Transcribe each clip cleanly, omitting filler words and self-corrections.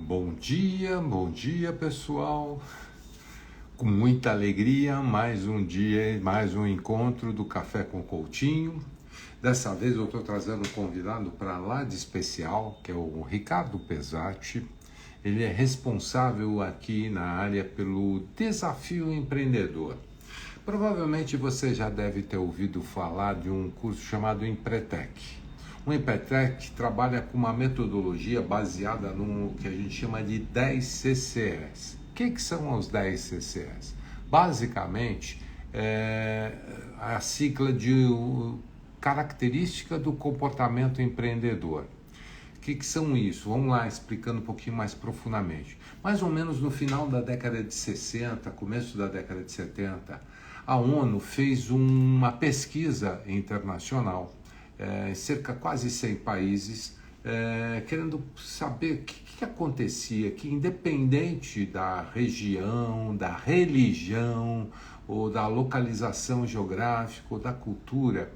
Bom dia pessoal. Com muita alegria, mais um dia, mais um encontro do Café com Coutinho. Dessa vez eu estou trazendo um convidado para lá de especial, que é o Ricardo Pesati. Ele é responsável aqui na área pelo Desafio Empreendedor. Provavelmente você já deve ter ouvido falar de um curso chamado Empretec. O Empretec trabalha com uma metodologia baseada no que a gente chama de 10 CCS. O que são os 10 CCS? Basicamente, é a sigla de característica do comportamento empreendedor. O que são isso? Vamos lá, explicando um pouquinho mais profundamente. Mais ou menos no final da década de 60, começo da década de 70, a ONU fez uma pesquisa internacional em cerca de quase 100 países, querendo saber o que acontecia, que independente da região, da religião, ou da localização geográfica, ou da cultura,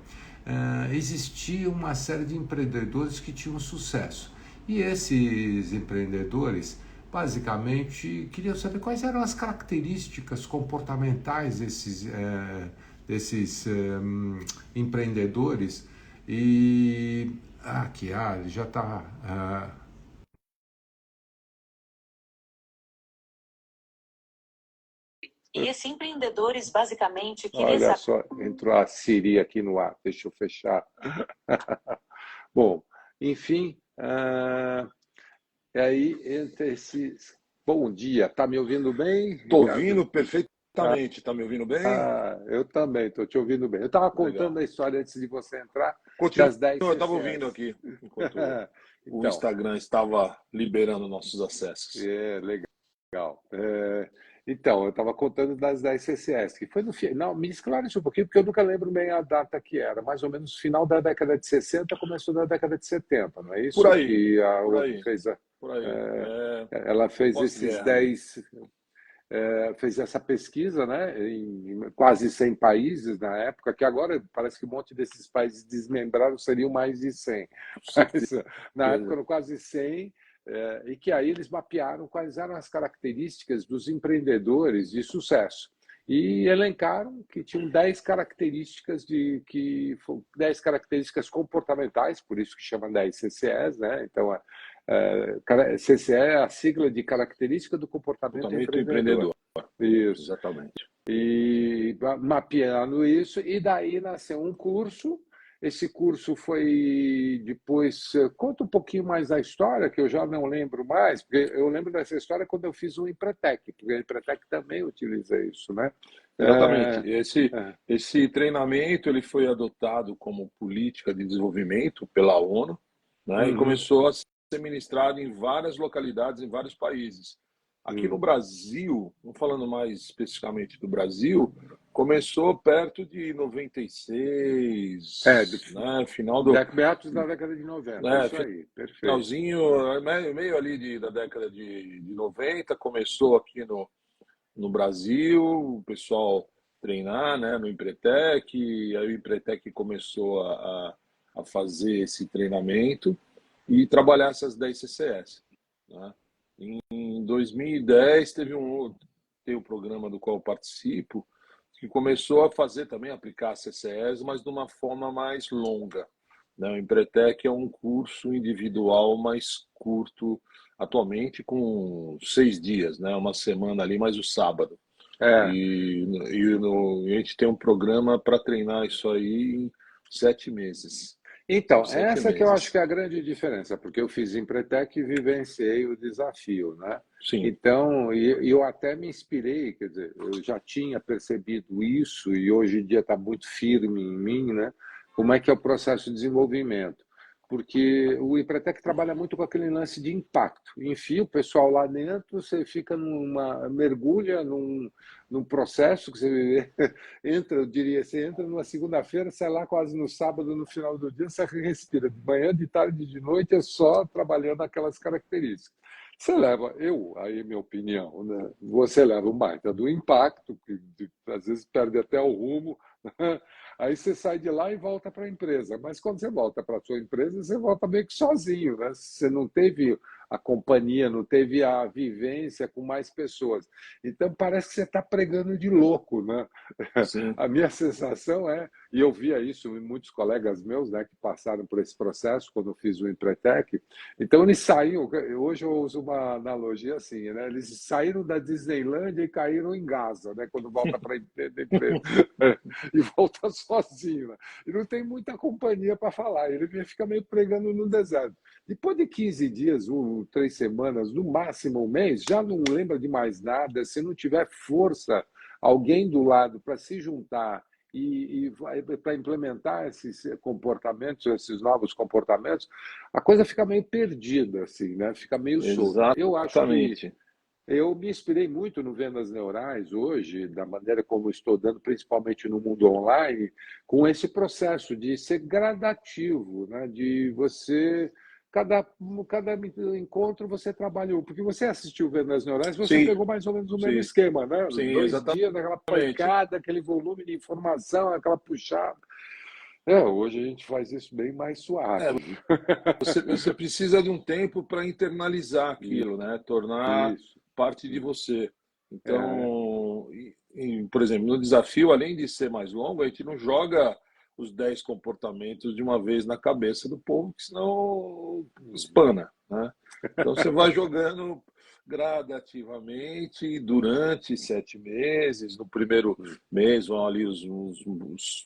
existia uma série de empreendedores que tinham sucesso. E esses empreendedores, basicamente, queriam saber quais eram as características comportamentais desses empreendedores. E ele já está. E esses empreendedores basicamente queriam Olha só, entrou a Siri aqui no ar, deixa eu fechar. Bom, enfim, aí entre esses. Bom dia, tá me ouvindo bem? Estou ouvindo perfeitamente, tá me ouvindo bem? Eu também, estou te ouvindo bem. Eu estava contando a história antes de você entrar. Continua, das 10 eu estava CCS. ouvindo aqui, enquanto Então, o Instagram estava liberando nossos acessos. Legal. Então, eu estava contando das 10 CCS, que foi no final, me esclarece um pouquinho, porque eu nunca lembro bem a data que era, mais ou menos final da década de 60, começou da década de 70, não é isso? Por aí, que a por ONU aí, fez por aí. ela fez esses 10, fez essa pesquisa, né, em quase 100 países na época, que agora parece que um monte desses países desmembrados seriam mais de 100. Mas, na época eram quase 100, e que aí eles mapearam quais eram as características dos empreendedores de sucesso. E elencaram que tinham 10 características 10 características comportamentais, por isso que chama 10 CCS, né? Então, CCE é a sigla de característica do comportamento empreendedor. Isso. Exatamente. E mapeando isso, e daí nasceu um curso. Esse curso foi depois. Conta um pouquinho mais da história, que eu já não lembro mais, porque eu lembro dessa história quando eu fiz o Empretec, porque o Empretec também utiliza isso, né? Exatamente. Esse treinamento ele foi adotado como política de desenvolvimento pela ONU, né? E começou a ser ministrado em várias localidades, em vários países. Aqui no Brasil, não falando mais especificamente do Brasil, começou perto de 96, né? Final do meados da década de 90, isso aí, perfeito. Finalzinho, meio ali da década de 90, começou aqui no Brasil, o pessoal treinar, né, no Empretec, e aí o Empretec começou a fazer esse treinamento e trabalhar essas 10 CCS, né? Em 2010 tem um programa do qual eu participo, que começou a fazer também, aplicar a CCS, mas de uma forma mais longa, né? O Empretec é um curso individual mais curto, atualmente com 6 dias, né? Uma semana ali, mais o sábado. E a gente tem um programa para treinar isso aí em 7 meses. Então, essa que eu acho que é a grande diferença, porque eu fiz Empretec e vivenciei o desafio, né? Sim. Então, eu até me inspirei, quer dizer, eu já tinha percebido isso e hoje em dia está muito firme em mim, né? Como é que é o processo de desenvolvimento. Porque o Empretec trabalha muito com aquele lance de impacto. Enfia o pessoal lá dentro, você fica mergulha num processo que você entra, eu diria, você entra numa segunda-feira, sai lá quase no sábado, no final do dia, você respira. De manhã, de tarde, de noite, é só trabalhando aquelas características. Você leva, aí minha opinião, né? Você leva o baita do impacto, que às vezes perde até o rumo, Aí você sai de lá e volta para a empresa. Mas quando você volta para a sua empresa, você volta meio que sozinho, né? Você não teve a companhia, não teve a vivência com mais pessoas. Então parece que você está pregando de louco, né? Sim. A minha sensação é, e eu via isso em muitos colegas meus, né, que passaram por esse processo quando eu fiz o Empretec. Então eles saíram, hoje eu uso uma analogia assim, né? Eles saíram da Disneylândia e caíram em Gaza, né? Quando volta para a empresa e volta sozinho, né? E não tem muita companhia para falar. Ele fica meio pregando no deserto. Depois de 15 dias, 3 semanas, no máximo um mês, já não lembra de mais nada. Se não tiver força, alguém do lado para se juntar e para implementar esses comportamentos, esses novos comportamentos, a coisa fica meio perdida, assim, né? Fica meio solta. Eu acho que Exatamente. eu me inspirei muito no Vendas Neurais hoje, da maneira como estou dando, principalmente no mundo online, com esse processo de ser gradativo, né? De você, cada, cada encontro você trabalhou, porque você assistiu Vendas Neurais, você Sim, pegou mais ou menos o mesmo sim, esquema, né? sim, 2 dias, aquela exatamente. pancada, aquele volume de informação, aquela puxada. Hoje a gente faz isso bem mais É, suave. você precisa de um tempo para internalizar aquilo, né? Tornar Isso. parte de você. É. Então, por exemplo, no desafio, além de ser mais longo, a gente não joga os 10 comportamentos de uma vez na cabeça do povo, que senão espana, né? Então você vai jogando gradativamente durante 7 meses. No primeiro mês vão ali os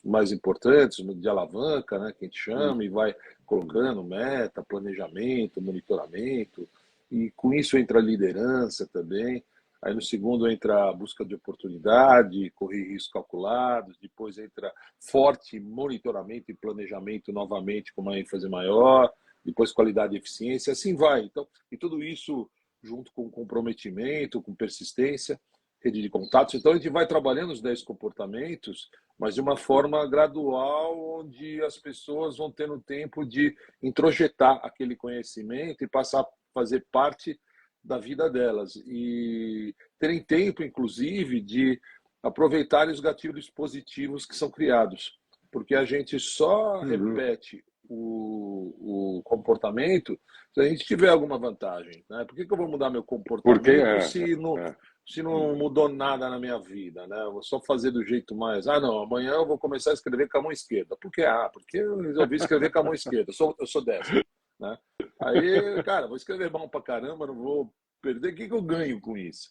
mais importantes, de alavanca, né, que a gente chama, e vai colocando meta, planejamento, monitoramento, e com isso entra a liderança também. Aí no segundo entra a busca de oportunidade, correr riscos calculados, depois entra forte monitoramento e planejamento novamente com uma ênfase maior, depois qualidade e eficiência, assim vai. Então, e tudo isso junto com comprometimento, com persistência, rede de contatos. Então a gente vai trabalhando os 10 comportamentos, mas de uma forma gradual, onde as pessoas vão tendo tempo de introjetar aquele conhecimento e passar a fazer parte da vida delas. E terem tempo, inclusive, de aproveitarem os gatilhos positivos que são criados. Porque a gente só Uhum. repete o comportamento se a gente tiver alguma vantagem. Né? Por que eu vou mudar meu Porque comportamento se não mudou nada na minha vida, né? Eu vou só fazer do jeito mais. Ah, não, amanhã eu vou começar a escrever com a mão esquerda. Por quê? Ah, porque eu resolvi escrever com a mão esquerda. Eu sou destro, né? Aí, cara, vou escrever mal pra caramba, não vou perder. O que eu ganho com isso,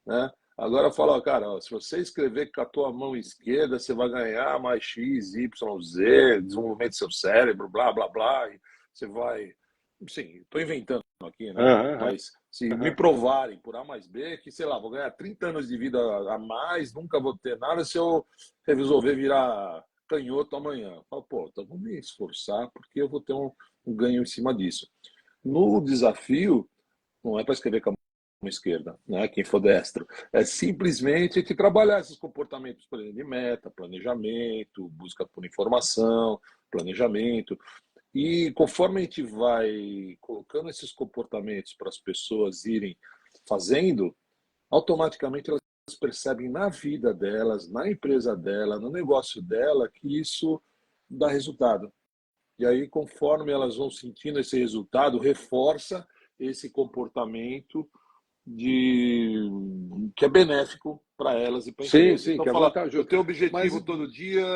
né? Agora fala, cara, ó, se você escrever com a tua mão esquerda, você vai ganhar mais X, Y, Z, desenvolvimento do seu cérebro, blá, blá, blá. E você vai. Sim, estou inventando aqui, né? Aham, Mas se me aham. provarem por A mais B que, sei lá, vou ganhar 30 anos de vida a mais, nunca vou ter nada se eu resolver virar canhoto amanhã. Eu falo, pô, então vou me esforçar porque eu vou ter um ganho em cima disso. No desafio, não é para escrever com a mão esquerda, né? Quem for destro. É simplesmente que trabalhar esses comportamentos, por exemplo, de meta, planejamento, busca por informação, planejamento. E conforme a gente vai colocando esses comportamentos para as pessoas irem fazendo, automaticamente elas percebem na vida delas, na empresa dela, no negócio dela, que isso dá resultado. E aí, conforme elas vão sentindo esse resultado, reforça esse comportamento de que é benéfico para elas e para a Sim, empresa. sim, Então, que é falar, eu vantajoso. tenho Mas objetivo todo dia,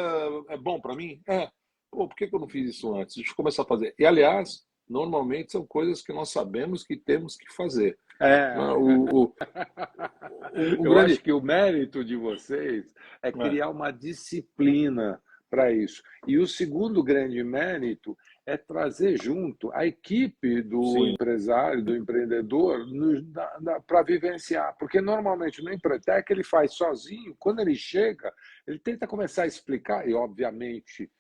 é bom para mim? É. Pô, por que eu não fiz isso antes? Deixa eu começar a fazer. E, aliás, normalmente são coisas que nós sabemos que temos que fazer. é, Né? O eu acho grande. que o mérito de vocês é É, criar uma disciplina para isso. E o segundo grande mérito é trazer junto a equipe do sim, empresário, do empreendedor, para vivenciar. Porque normalmente no Empretec ele faz sozinho, quando ele chega, ele tenta começar a explicar, e obviamente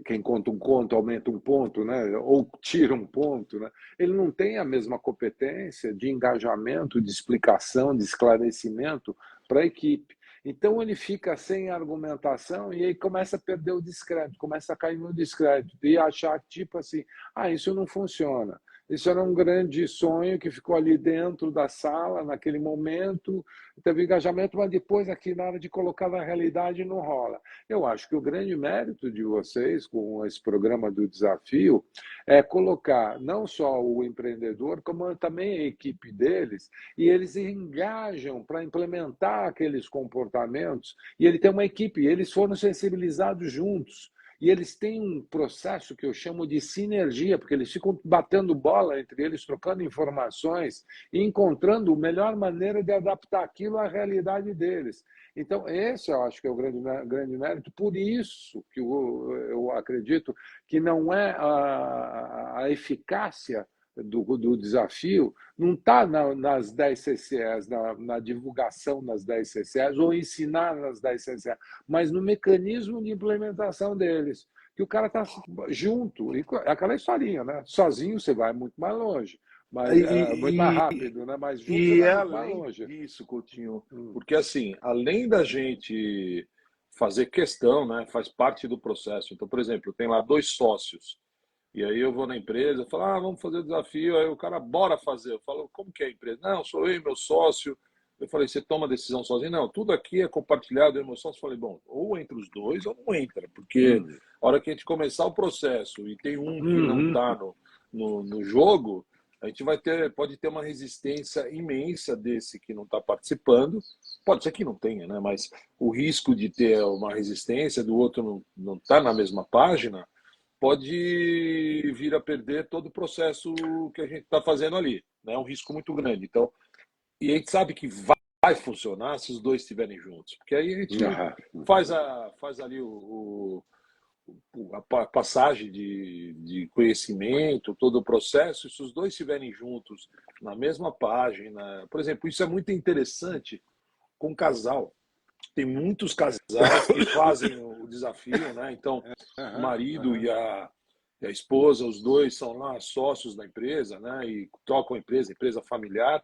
quem conta um conto aumenta um ponto, né? Ou tira um ponto, né? Ele não tem a mesma competência de engajamento, de explicação, de esclarecimento para a equipe. Então ele fica sem argumentação e aí começa a perder o descrédito, começa a cair no descrédito e achar tipo assim, isso não funciona. Isso era um grande sonho que ficou ali dentro da sala, naquele momento, teve engajamento, mas depois aqui na hora de colocar na realidade não rola. Eu acho que o grande mérito de vocês com esse programa do desafio é colocar não só o empreendedor, como também a equipe deles, e eles engajam para implementar aqueles comportamentos, e ele tem uma equipe, eles foram sensibilizados juntos. E eles têm um processo que eu chamo de sinergia, porque eles ficam batendo bola entre eles, trocando informações e encontrando a melhor maneira de adaptar aquilo à realidade deles. Então, esse eu acho que é o grande mérito. Por isso que eu acredito que não é a eficácia do desafio não está nas 10 CCEs, na divulgação nas 10 CCEs ou ensinar nas 10 CCEs, mas no mecanismo de implementação deles, que o cara está junto, e aquela historinha, né? Sozinho você vai muito mais longe, mas muito mais rápido, né? Mas junto você E vai é muito mais além longe. disso, Coutinho, porque assim, além da gente fazer questão, né, faz parte do processo. Então, por exemplo, tem lá 2 sócios. E aí eu vou na empresa, falo, vamos fazer o desafio. Aí o cara, bora fazer. Eu falo, como que é a empresa? Não, sou eu e meu sócio. Eu falei, você toma a decisão sozinho? Não, tudo aqui é compartilhado, eu e meu sócio. Eu falei, bom, ou entre os dois ou não entra, porque a hora que a gente começar o processo e tem um que não está no jogo, a gente pode ter uma resistência imensa desse que não está participando. Pode ser que não tenha, né? Mas o risco de ter uma resistência do outro não tá na mesma página pode vir a perder todo o processo que a gente está fazendo ali. Né? É um risco muito grande. Então, e a gente sabe que vai funcionar se os dois estiverem juntos. Porque aí a gente faz ali a passagem de conhecimento, todo o processo, e se os dois estiverem juntos na mesma página. Por exemplo, isso é muito interessante com casal. Tem muitos casais que fazem o desafio, né? Então, o marido e a esposa, os dois são lá sócios da empresa, né? E tocam a empresa familiar.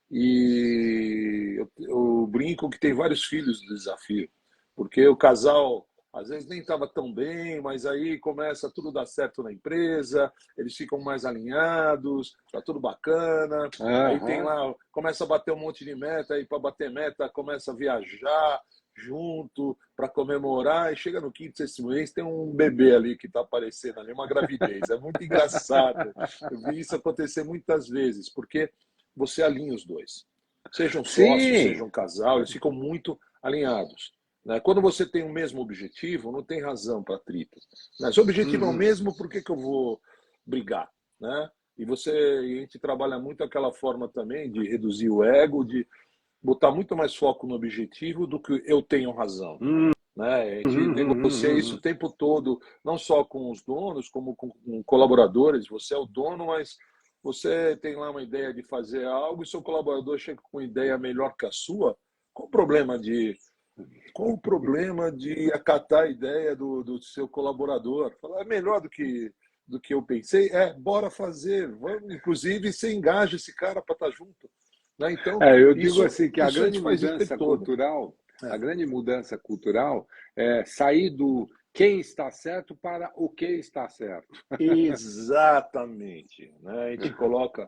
E eu brinco que tem vários filhos do desafio, porque o casal às vezes nem estava tão bem, mas aí começa tudo dar certo na empresa, eles ficam mais alinhados, tá tudo bacana. Aí tem lá, começa a bater um monte de meta, aí para bater meta começa a viajar junto para comemorar, e chega no quinto, sexto mês, tem um bebê ali que está aparecendo ali, uma gravidez. É muito engraçado. Eu vi isso acontecer muitas vezes, porque você alinha os dois. Sejam sócios, sejam casal, eles ficam muito alinhados. Né? Quando você tem o mesmo objetivo, não tem razão para atrito. Né? Se o objetivo é o mesmo, por que eu vou brigar? Né? E a gente trabalha muito aquela forma também de reduzir o ego, de botar muito mais foco no objetivo do que eu tenho razão. Né? A gente negocia isso o tempo todo, não só com os donos, como com colaboradores. Você é o dono, mas você tem lá uma ideia de fazer algo e seu colaborador chega com uma ideia melhor que a sua. Qual o problema de acatar a ideia do seu colaborador? Falar, é melhor do que eu pensei? Bora fazer. Vamos, inclusive, você engaja esse cara para estar junto. Né? Então, eu digo assim que a grande mudança cultural é sair do quem está certo para o que está certo. Exatamente. Né? A gente coloca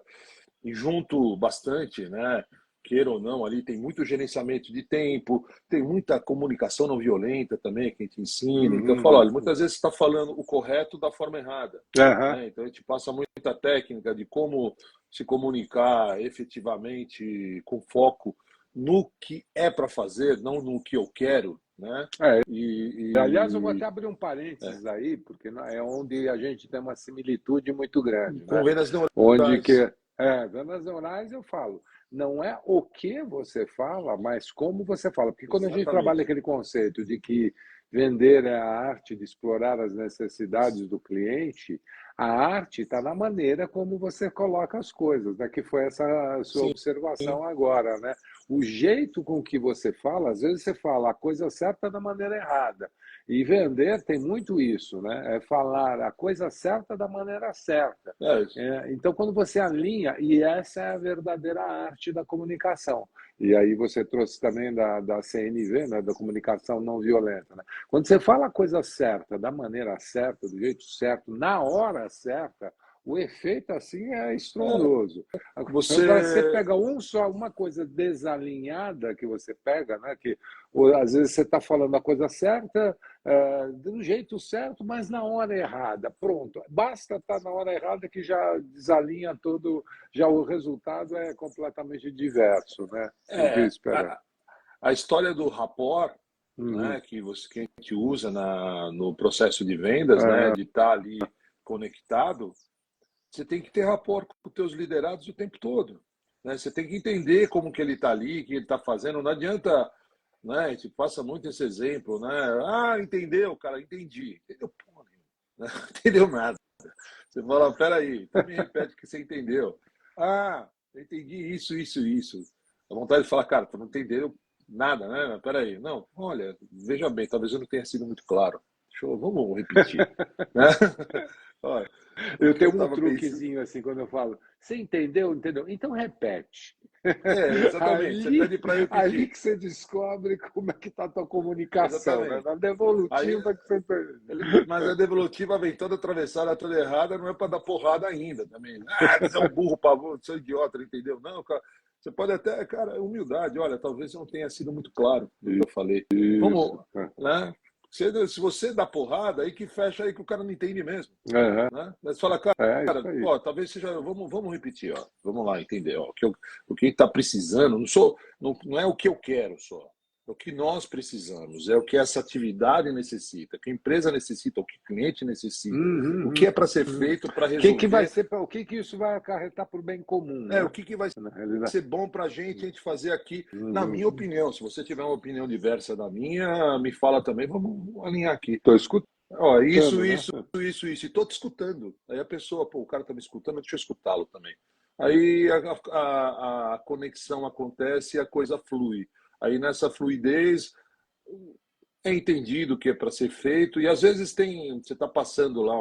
e junto bastante, né? Queira ou não, ali tem muito gerenciamento de tempo, tem muita comunicação não violenta também que a gente ensina. Então, eu falo, olha, muitas vezes você está falando o correto da forma errada. Né? Então, a gente passa muita técnica de como se comunicar efetivamente com foco no que é para fazer, não no que eu quero. Né? Aliás, eu vou até abrir um parênteses aí, porque é onde a gente tem uma similitude muito grande. Com vendas neurais. Onde que vendas neurais eu falo, não é o que você fala, mas como você fala. Porque quando a gente trabalha aquele conceito de que vender é a arte de explorar as necessidades do cliente, a arte está na maneira como você coloca as coisas, né? Que foi essa sua observação agora, né? O jeito com que você fala, às vezes você fala a coisa certa da maneira errada. E vender tem muito isso, né? É falar a coisa certa da maneira certa. Então, quando você alinha, e essa é a verdadeira arte da comunicação. E aí você trouxe também da CNV, né? Da comunicação não violenta. Né? Quando você fala a coisa certa, da maneira certa, do jeito certo, na hora certa, o efeito assim é estrondoso. Agora Você. você pega uma coisa desalinhada que você pega, né? Que às vezes você está falando a coisa certa, do jeito certo, mas na hora errada. Pronto, basta estar na hora errada que já desalinha todo, já o resultado é completamente diverso, né? Do que É, esperar. a história do rapport, Uhum. né, que a gente usa no processo de vendas, né, de estar ali conectado, você tem que ter rapport com os teus liderados o tempo todo. Né? Você tem que entender como que ele está ali, o que ele está fazendo. Não adianta, né, a gente passa muito esse exemplo, né? Ah, entendeu, cara, entendi. Entendeu porra nenhuma, né? Entendeu nada. Você fala, peraí, então me repete o que você entendeu. Ah, eu entendi isso, isso, isso. A vontade de falar, cara, tu não entendeu nada, né? Peraí, não, olha, veja bem, talvez eu não tenha sido muito claro. Vamos repetir. Né? Olha, o Eu que eu tenho um estava pensando. truquezinho assim quando eu falo, você entendeu? Entendeu? Então repete. É, exatamente. Você Ali, pede para ali repetir. que você descobre como é que está a tua comunicação, né? Exatamente. Na Aí, devolutiva que você perde. mas a devolutiva vem toda atravessada, toda errada, não é para dar porrada ainda também. Ah, você é um burro, pavor, você é um idiota, não entendeu? Não, cara. Você pode até, cara, humildade. Olha, talvez eu não tenha sido muito claro no que eu falei. Isso. Vamos, né? Se você dá porrada, aí que fecha aí que o cara não entende mesmo. Aham. Né? Mas fala, É isso cara, aí. ó, talvez seja. Vamos repetir, ó. Vamos lá, entender. Ó, o que está precisando não é o que eu quero só. É o que nós precisamos, é o que essa atividade necessita, o que a empresa necessita, o que o cliente necessita, o Uhum, que é para ser uhum. feito para Que vai resolver, ser, o que isso vai acarretar para o bem comum, o né? que vai Na realidade. ser bom para a gente fazer aqui, na minha Uhum. opinião. Se você tiver uma opinião diversa da minha, me fala também, vamos alinhar aqui. Estou escutando, Ó, né? isso, e tô te escutando. Aí a pessoa, pô, o cara tá me escutando, deixa eu escutá-lo também. Aí a conexão acontece e a coisa flui. Aí nessa fluidez é entendido o que é para ser feito, e às vezes você está passando lá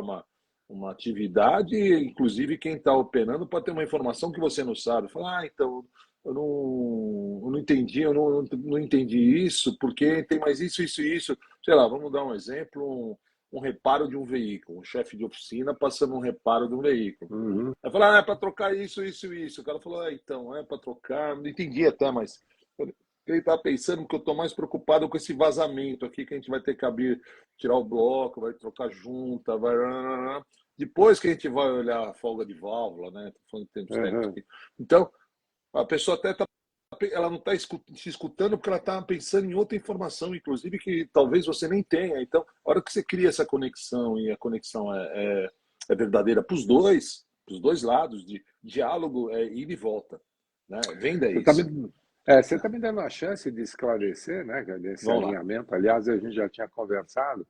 uma atividade, inclusive quem está operando pode ter uma informação que você não sabe. Fala, então, eu não entendi, não entendi isso, porque tem mais isso, isso e isso. Sei lá, vamos dar um exemplo, um reparo de um veículo, um chefe de oficina passando um reparo de um veículo. Uhum. Aí fala, é para trocar isso, isso, isso. O cara falou, então, é para trocar, não entendi até, mas ele está pensando que eu estou mais preocupado com esse vazamento aqui, que a gente vai ter que abrir, tirar o bloco, vai trocar junta, vai. Depois que a gente vai olhar a folga de válvula, né? Estou falando em termos técnicos Uhum. aqui. Então, a pessoa até ela não está se escutando porque ela está pensando em outra informação, inclusive, que talvez você nem tenha. Então, a hora que você cria essa conexão e a conexão é verdadeira para os dois lados, de diálogo é ida e volta. Né? Venda é Você está isso. me, você tá me dando a chance de esclarecer, né, desse Vamos lá. alinhamento. Aliás, a gente já tinha conversado.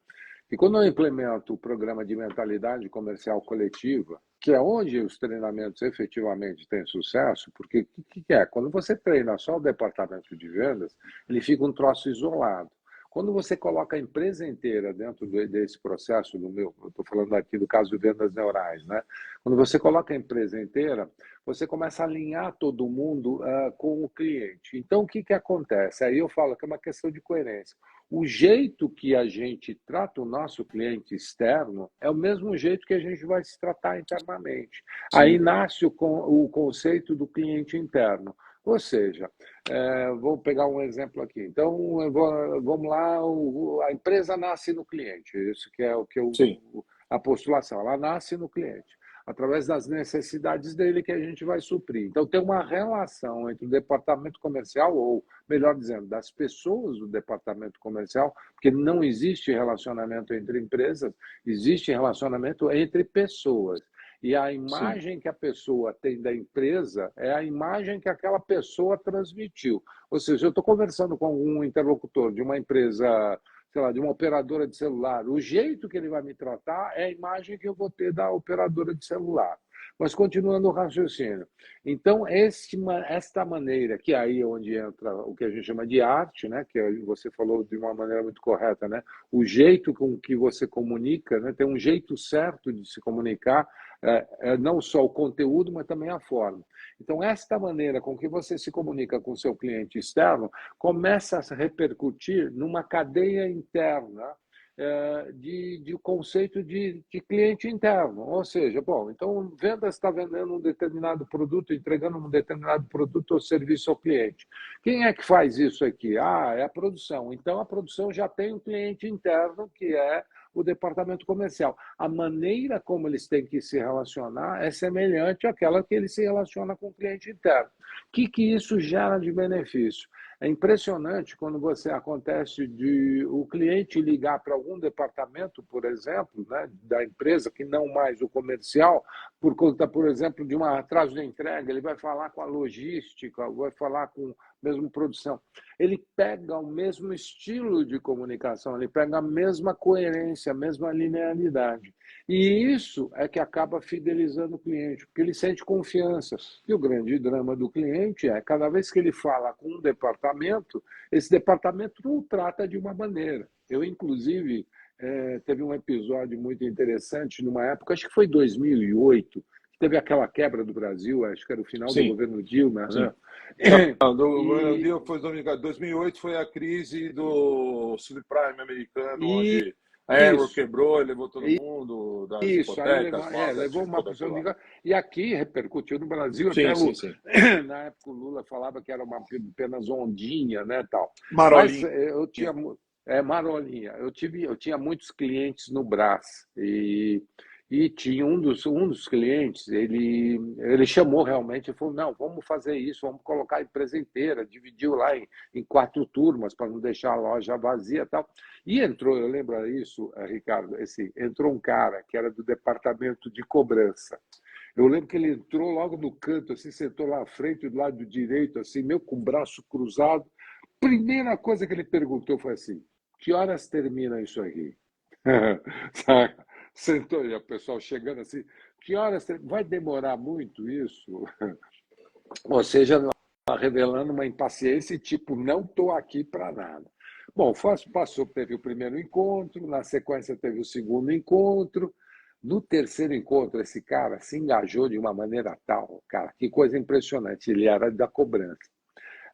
E quando eu implemento o programa de mentalidade comercial coletiva, que é onde os treinamentos efetivamente têm sucesso, porque o que é? Quando você treina só o departamento de vendas, ele fica um troço isolado. Quando você coloca a empresa inteira dentro desse processo, eu estou falando aqui do caso de vendas neurais, né? Quando você coloca a empresa inteira, você começa a alinhar todo mundo com o cliente. Então, o que acontece? Aí eu falo que é uma questão de coerência. O jeito que a gente trata o nosso cliente externo é o mesmo jeito que a gente vai se tratar internamente. Aí Sim. nasce o conceito do cliente interno. Ou seja, vou pegar um exemplo aqui. Então, vamos lá, a empresa nasce no cliente. Isso que é Sim. a postulação. Ela nasce no cliente através das necessidades dele que a gente vai suprir. Então, tem uma relação entre o departamento comercial, ou, melhor dizendo, das pessoas do departamento comercial, porque não existe relacionamento entre empresas, existe relacionamento entre pessoas. E a Sim. imagem que a pessoa tem da empresa é a imagem que aquela pessoa transmitiu. Ou seja, eu estou conversando com um interlocutor de uma empresa, sei lá, de uma operadora de celular, o jeito que ele vai me tratar é a imagem que eu vou ter da operadora de celular. Mas continuando o raciocínio. Então, esta maneira, que aí é onde entra o que a gente chama de arte, né? Que você falou de uma maneira muito correta, né? O jeito com que você comunica, né? Tem um jeito certo de se comunicar, não só o conteúdo, mas também a forma. Então, esta maneira com que você se comunica com o seu cliente externo começa a repercutir numa cadeia interna de conceito de cliente interno. Ou seja, bom, então vendas está vendendo um determinado produto, entregando um determinado produto ou serviço ao cliente. Quem é que faz isso aqui? Ah, é a produção. Então a produção já tem um cliente interno que é o departamento comercial. A maneira como eles têm que se relacionar é semelhante àquela que ele se relaciona com o cliente interno. O que isso gera de benefício? É impressionante quando você acontece de o cliente ligar para algum departamento, por exemplo, né, da empresa, que não mais o comercial, por conta, por exemplo, de um atraso de entrega, ele vai falar com a logística, vai falar com mesmo produção. Ele pega o mesmo estilo de comunicação, ele pega a mesma coerência, a mesma linearidade. E isso é que acaba fidelizando o cliente, porque ele sente confiança. E o grande drama do cliente é, cada vez que ele fala com um departamento, esse departamento não o trata de uma maneira. Eu, inclusive, teve um episódio muito interessante numa época, acho que foi 2008, teve aquela quebra do Brasil, acho que era o final do Sim, governo Dilma, sim. né? Não, E, foi 2008 foi a crise do subprime americano, e onde a Enron isso, quebrou, levou todo mundo das isso, aí hipotecas, levou uma todo pessoa aquilo lá. ligada. E aqui repercutiu no Brasil, Sim, até sim, sim. na época o Lula falava que era apenas ondinha, né, tal. Mas Marolinha. eu tinha marolinha. Eu tinha muitos clientes no Brás e tinha um dos clientes, ele chamou realmente e falou, não, vamos fazer isso, vamos colocar a empresa inteira, dividiu lá em 4 turmas para não deixar a loja vazia e tal. E entrou, eu lembro isso, Ricardo, entrou um cara que era do departamento de cobrança. Eu lembro que ele entrou logo no canto, assim, sentou lá à frente, do lado direito, assim, meio com o braço cruzado. Primeira coisa que ele perguntou foi assim: que horas termina isso aqui? Saca? Sentou e o pessoal chegando assim: que horas termina? Vai demorar muito isso? Ou seja, revelando uma impaciência e tipo, não estou aqui para nada. Bom, passou, teve o primeiro encontro, na sequência teve o segundo encontro. No terceiro encontro, esse cara se engajou de uma maneira tal, cara, que coisa impressionante, ele era da cobrança.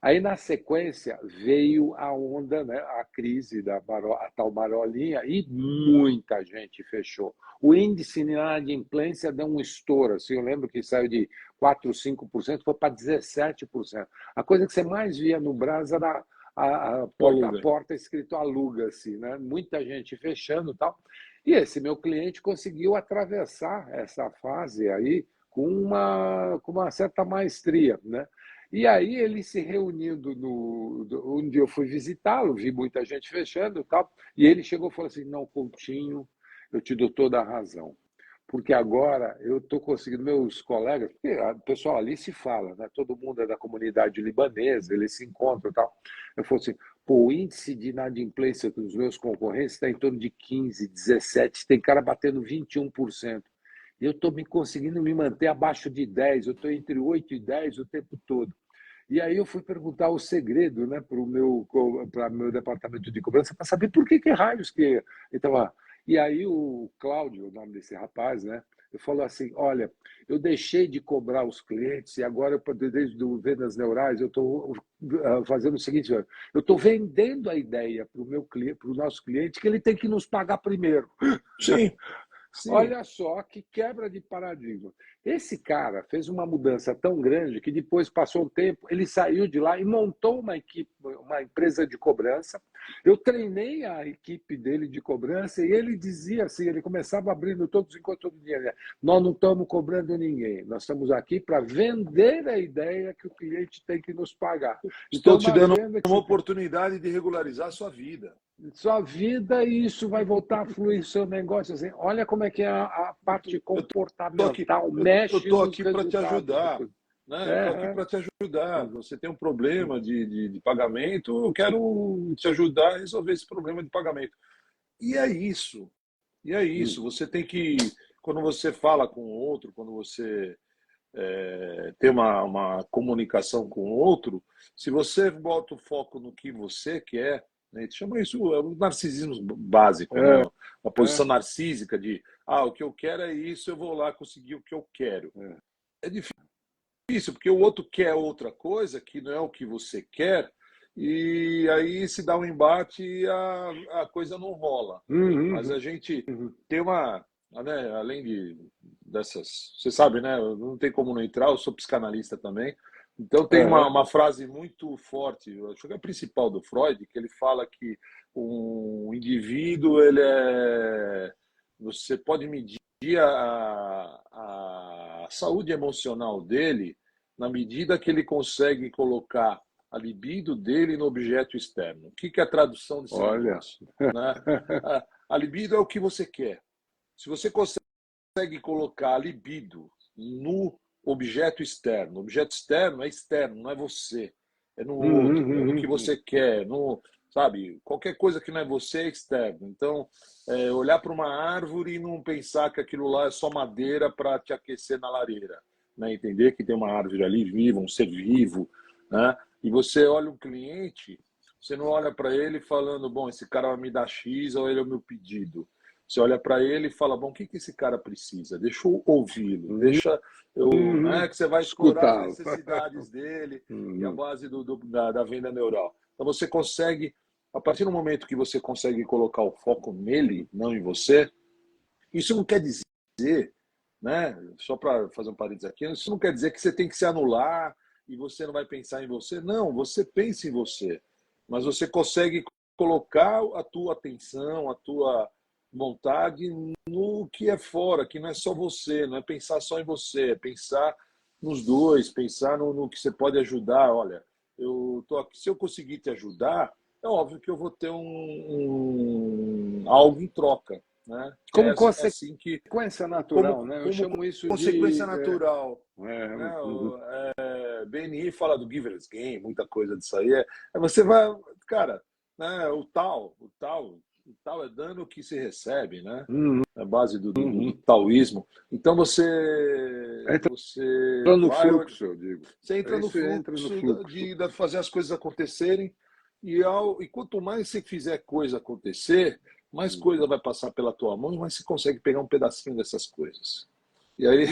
Aí, na sequência, veio a onda, né, a crise a tal marolinha, e muita gente fechou. O índice de inadimplência deu um estouro. Assim, eu lembro que saiu de 4, 5%, foi para 17%. A coisa que você mais via no Brasil era a porta a porta escrito aluga, assim, né? Muita gente fechando e tal. E esse meu cliente conseguiu atravessar essa fase aí com uma certa maestria, né? E aí ele se reunindo onde eu fui visitá-lo, vi muita gente fechando e tal, e ele chegou e falou assim, não, Coutinho, eu te dou toda a razão, porque agora eu estou conseguindo, meus colegas, porque o pessoal ali se fala, né? Todo mundo é da comunidade libanesa, eles se encontram e tal. Eu falei assim, pô, o índice de inadimplência dos meus concorrentes está em torno de 15, 17, tem cara batendo 21%. E eu estou conseguindo me manter abaixo de 10, eu estou entre 8 e 10 o tempo todo. E aí eu fui perguntar o segredo, né, para o meu departamento de cobrança para saber por que raios que ele estava. E aí o Cláudio, o nome desse rapaz, né, ele falou assim, olha, eu deixei de cobrar os clientes e agora, desde o Vendas Neurais, eu estou fazendo o seguinte, eu estou vendendo a ideia para o meu cliente, para o nosso cliente, que ele tem que nos pagar primeiro. Sim, sim. Olha só que quebra de paradigma. Esse cara fez uma mudança tão grande que depois passou um tempo, ele saiu de lá e montou uma equipe, uma empresa de cobrança. Eu treinei a equipe dele de cobrança e ele dizia assim, ele começava abrindo todos os encontros do dia. Nós não estamos cobrando ninguém, nós estamos aqui para vender a ideia que o cliente tem que nos pagar. Estou Então, te dando venda uma oportunidade de regularizar a sua vida. sua vida e isso vai voltar a fluir seu negócio. Assim, olha como é que a parte comportamental Eu mexe estou nos aqui para te resultados. ajudar. Né? Eu estou aqui para te ajudar. Você tem um problema de pagamento, eu quero te ajudar a resolver esse problema de pagamento. E é isso. E é isso. Você tem que, quando você fala com o outro, quando você tem uma comunicação com o outro, se você bota o foco no que você quer, né, a gente chama isso o narcisismo básico, né? Uma posição narcísica de o que eu quero é isso, eu vou lá conseguir o que eu quero. É difícil, porque o outro quer outra coisa que não é o que você quer, e aí se dá um embate e a coisa não rola. Mas a gente tem uma, né, dessas, você sabe, né? Não tem como não entrar, eu sou psicanalista também. Então tem uma frase muito forte, eu acho que é a principal do Freud, que ele fala que um indivíduo, você pode medir a saúde emocional dele na medida que ele consegue colocar a libido dele no objeto externo. O que é a tradução desse negócio? Né? A libido é o que você quer. Se você consegue colocar a libido no objeto externo. O objeto externo é externo, não é você. É no outro, é no que você quer, sabe? Qualquer coisa que não é você é externo. Então, olhar para uma árvore e não pensar que aquilo lá é só madeira para te aquecer na lareira. Né? Entender que tem uma árvore ali viva, um ser vivo. Né? E você olha um cliente, você não olha para ele falando, bom, esse cara vai me dar X ou ele é o meu pedido. Você olha para ele e fala, bom, o que esse cara precisa? Deixa eu ouvi-lo, deixa eu... Né, que você vai explorar as necessidades dele e a base da venda neural. Então você consegue, a partir do momento que você consegue colocar o foco nele, não em você, isso não quer dizer, né, só para fazer um parênteses aqui, isso não quer dizer que você tem que se anular e você não vai pensar em você. Não, você pensa em você, mas você consegue colocar a tua atenção, a tua vontade no que é fora, que não é só você, não é pensar só em você, é pensar nos dois, pensar no que você pode ajudar. Olha, eu tô aqui, se eu conseguir te ajudar, é óbvio que eu vou ter algo em troca, né? Como consequência natural, né? Eu chamo isso consequência natural. Né? BNI fala do giver's game, muita coisa disso aí. Você vai, cara, né? O tal é dano que se recebe, né? A base do taoísmo. Então você entra no fluxo, eu digo. Você entra no fluxo de fazer as coisas acontecerem e quanto mais você fizer coisa acontecer, mais coisa vai passar pela tua mão, mas você consegue pegar um pedacinho dessas coisas. E aí,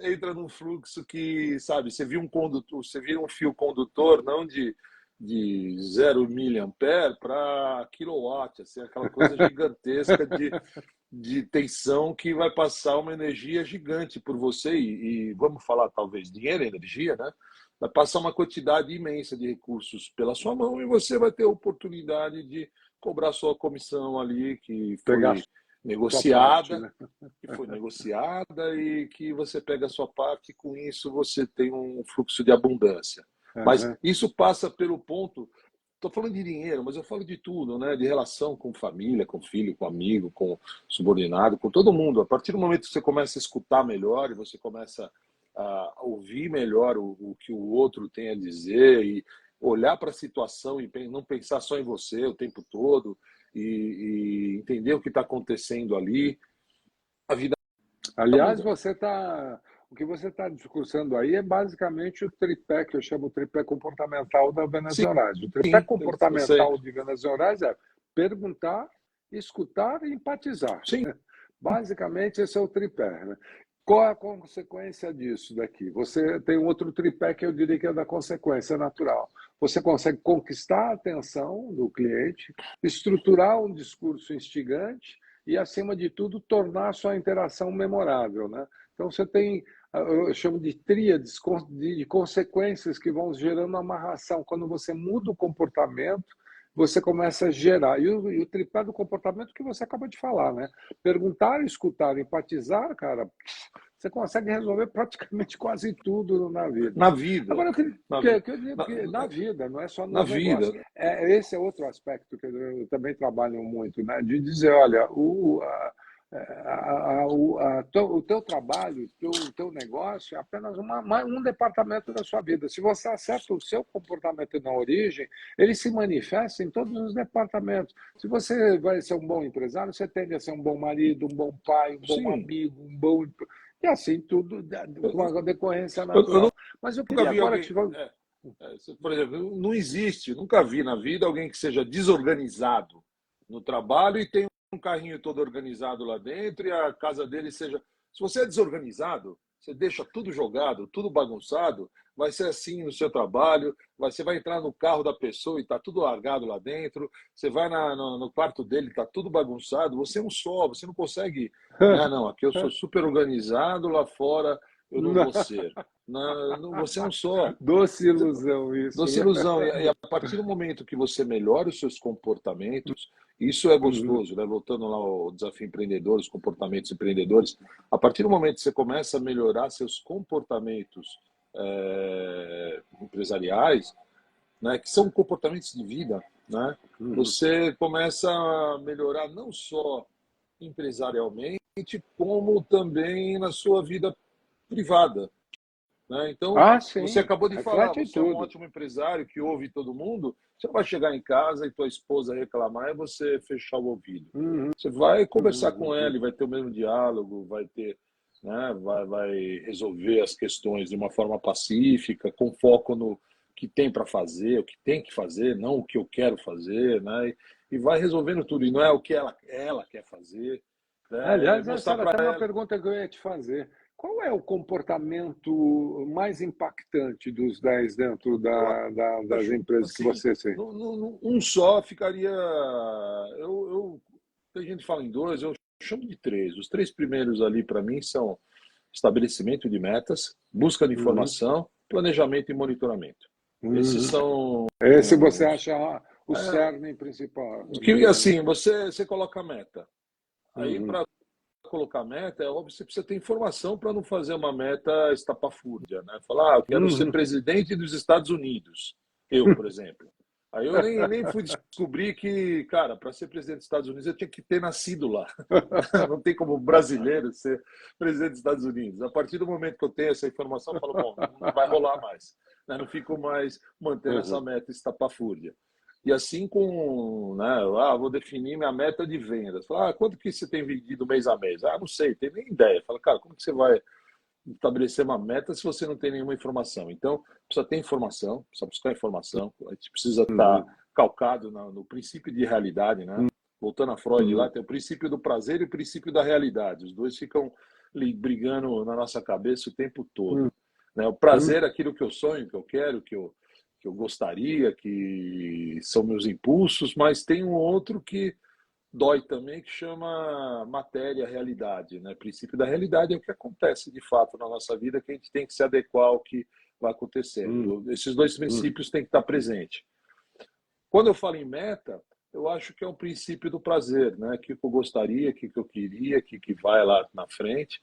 entra num fluxo que, sabe, você vira um fio condutor, não de 0 miliampere para quilowatt, assim, aquela coisa gigantesca de tensão que vai passar uma energia gigante por você e vamos falar talvez dinheiro e energia, né? Vai passar uma quantidade imensa de recursos pela sua mão e você vai ter a oportunidade de cobrar sua comissão ali que foi negociada, e que você pega a sua parte e com isso você tem um fluxo de abundância. Mas isso passa pelo ponto, estou falando de dinheiro, mas eu falo de tudo, né? De relação com família, com filho, com amigo, com subordinado, com todo mundo. A partir do momento que você começa a escutar melhor e você começa a ouvir melhor o que o outro tem a dizer e olhar para a situação e não pensar só em você o tempo todo e entender o que está acontecendo ali, a vida... Aliás, o que você está discursando aí é basicamente o tripé, que eu chamo o tripé comportamental da Vendas Neurais. O tripé comportamental de Vendas Neurais é perguntar, escutar e empatizar. Sim. Basicamente, esse é o tripé. Né? Qual é a consequência disso daqui? Você tem um outro tripé que eu diria que é da consequência natural. Você consegue conquistar a atenção do cliente, estruturar um discurso instigante e, acima de tudo, tornar a sua interação memorável. Né? Então, você tem, eu chamo de tríades de consequências que vão gerando amarração. Quando você muda o comportamento, você começa a gerar. E o tripé do comportamento que você acabou de falar, né? Perguntar, escutar, empatizar, cara, você consegue resolver praticamente quase tudo na vida. Na vida. Agora, na vida, não é só no negócio. Vida. Esse é outro aspecto que eu também trabalho muito, né? De dizer, olha, o teu trabalho, o teu negócio é apenas um departamento da sua vida. Se você acerta o seu comportamento na origem, ele se manifesta em todos os departamentos. Se você vai ser um bom empresário, você tende a ser um bom marido, um bom pai, um bom amigo, um bom... E assim tudo, com uma decorrência natural. Mas eu queria agora que... Por exemplo, não existe, nunca vi na vida alguém que seja desorganizado no trabalho e tenha um carrinho todo organizado lá dentro e a casa dele seja... Se você é desorganizado, você deixa tudo jogado, tudo bagunçado, vai ser assim no seu trabalho, você vai entrar no carro da pessoa e está tudo largado lá dentro, você vai no quarto dele, está tudo bagunçado, você é um só, você não consegue, né? Não, aqui eu sou super organizado, lá fora eu não vou ser. Não, você é um só. Doce ilusão isso, Doce né? ilusão. E a partir do momento que você melhora os seus comportamentos, isso é Uhum. gostoso, né? Voltando lá ao desafio empreendedor, os comportamentos empreendedores. A partir do momento que você começa a melhorar seus comportamentos empresariais, né? Que são comportamentos de vida, né? Uhum. Você começa a melhorar não só empresarialmente, como também na sua vida privada, né? Então, Ah, você sim, acabou de falar, reflete em você é um tudo. ótimo empresário que ouve todo mundo. Você não vai chegar em casa e tua esposa reclamar e você fechar o ouvido. Uhum. Você vai conversar com Uhum. ela e vai ter o mesmo diálogo, vai ter, né, vai resolver as questões de uma forma pacífica, com foco no que tem para fazer, o que tem que fazer, não o que eu quero fazer, né? E vai resolvendo tudo. E não é o que ela quer fazer, né? É Aliás, essa mostrar era para até uma ela. pergunta que eu ia te fazer. Qual é o comportamento mais impactante dos 10 dentro Eu das acho, empresas que assim, você tem? um só ficaria. Tem gente que fala em dois, eu chamo de três. Os três primeiros ali, para mim, são estabelecimento de metas, busca de Uhum. informação, planejamento e monitoramento. Esses Uhum. são Esse você os. acha o É, cerne principal que, do. assim, você coloca a meta. Aí, Uhum. para colocar meta, é óbvio que você precisa ter informação para não fazer uma meta estapafúrdia, né? Falar, eu quero ser Uhum. presidente dos Estados Unidos. Eu, por exemplo. Aí eu nem fui descobrir que, cara, para ser presidente dos Estados Unidos eu tinha que ter nascido lá. Não tem como brasileiro ser presidente dos Estados Unidos. A partir do momento que eu tenho essa informação, eu falo, bom, não vai rolar mais. Né? Não fico mais mantendo essa Uhum. meta estapafúrdia. E assim com, né, vou definir minha meta de vendas. Fala, quanto que você tem vendido mês a mês? Não sei, tem nem ideia. Fala, cara, como que você vai estabelecer uma meta se você não tem nenhuma informação? Então, precisa ter informação, precisa buscar informação, a gente precisa estar Uhum. calcado no princípio de realidade, né? Voltando a Freud lá, Uhum. tem o princípio do prazer e o princípio da realidade. Os dois ficam ali brigando na nossa cabeça o tempo todo, né? O Uhum. prazer é aquilo que eu sonho, que eu quero, que eu gostaria, que são meus impulsos, mas tem um outro que dói também, que chama matéria, realidade, né? O princípio da realidade é o que acontece de fato na nossa vida, que a gente tem que se adequar ao que vai Uhum. acontecendo. Esses dois Uhum. princípios têm que estar presentes. Quando eu falo em meta, eu acho que é um princípio do prazer, né? O que eu gostaria, o que eu queria, o que vai lá na frente.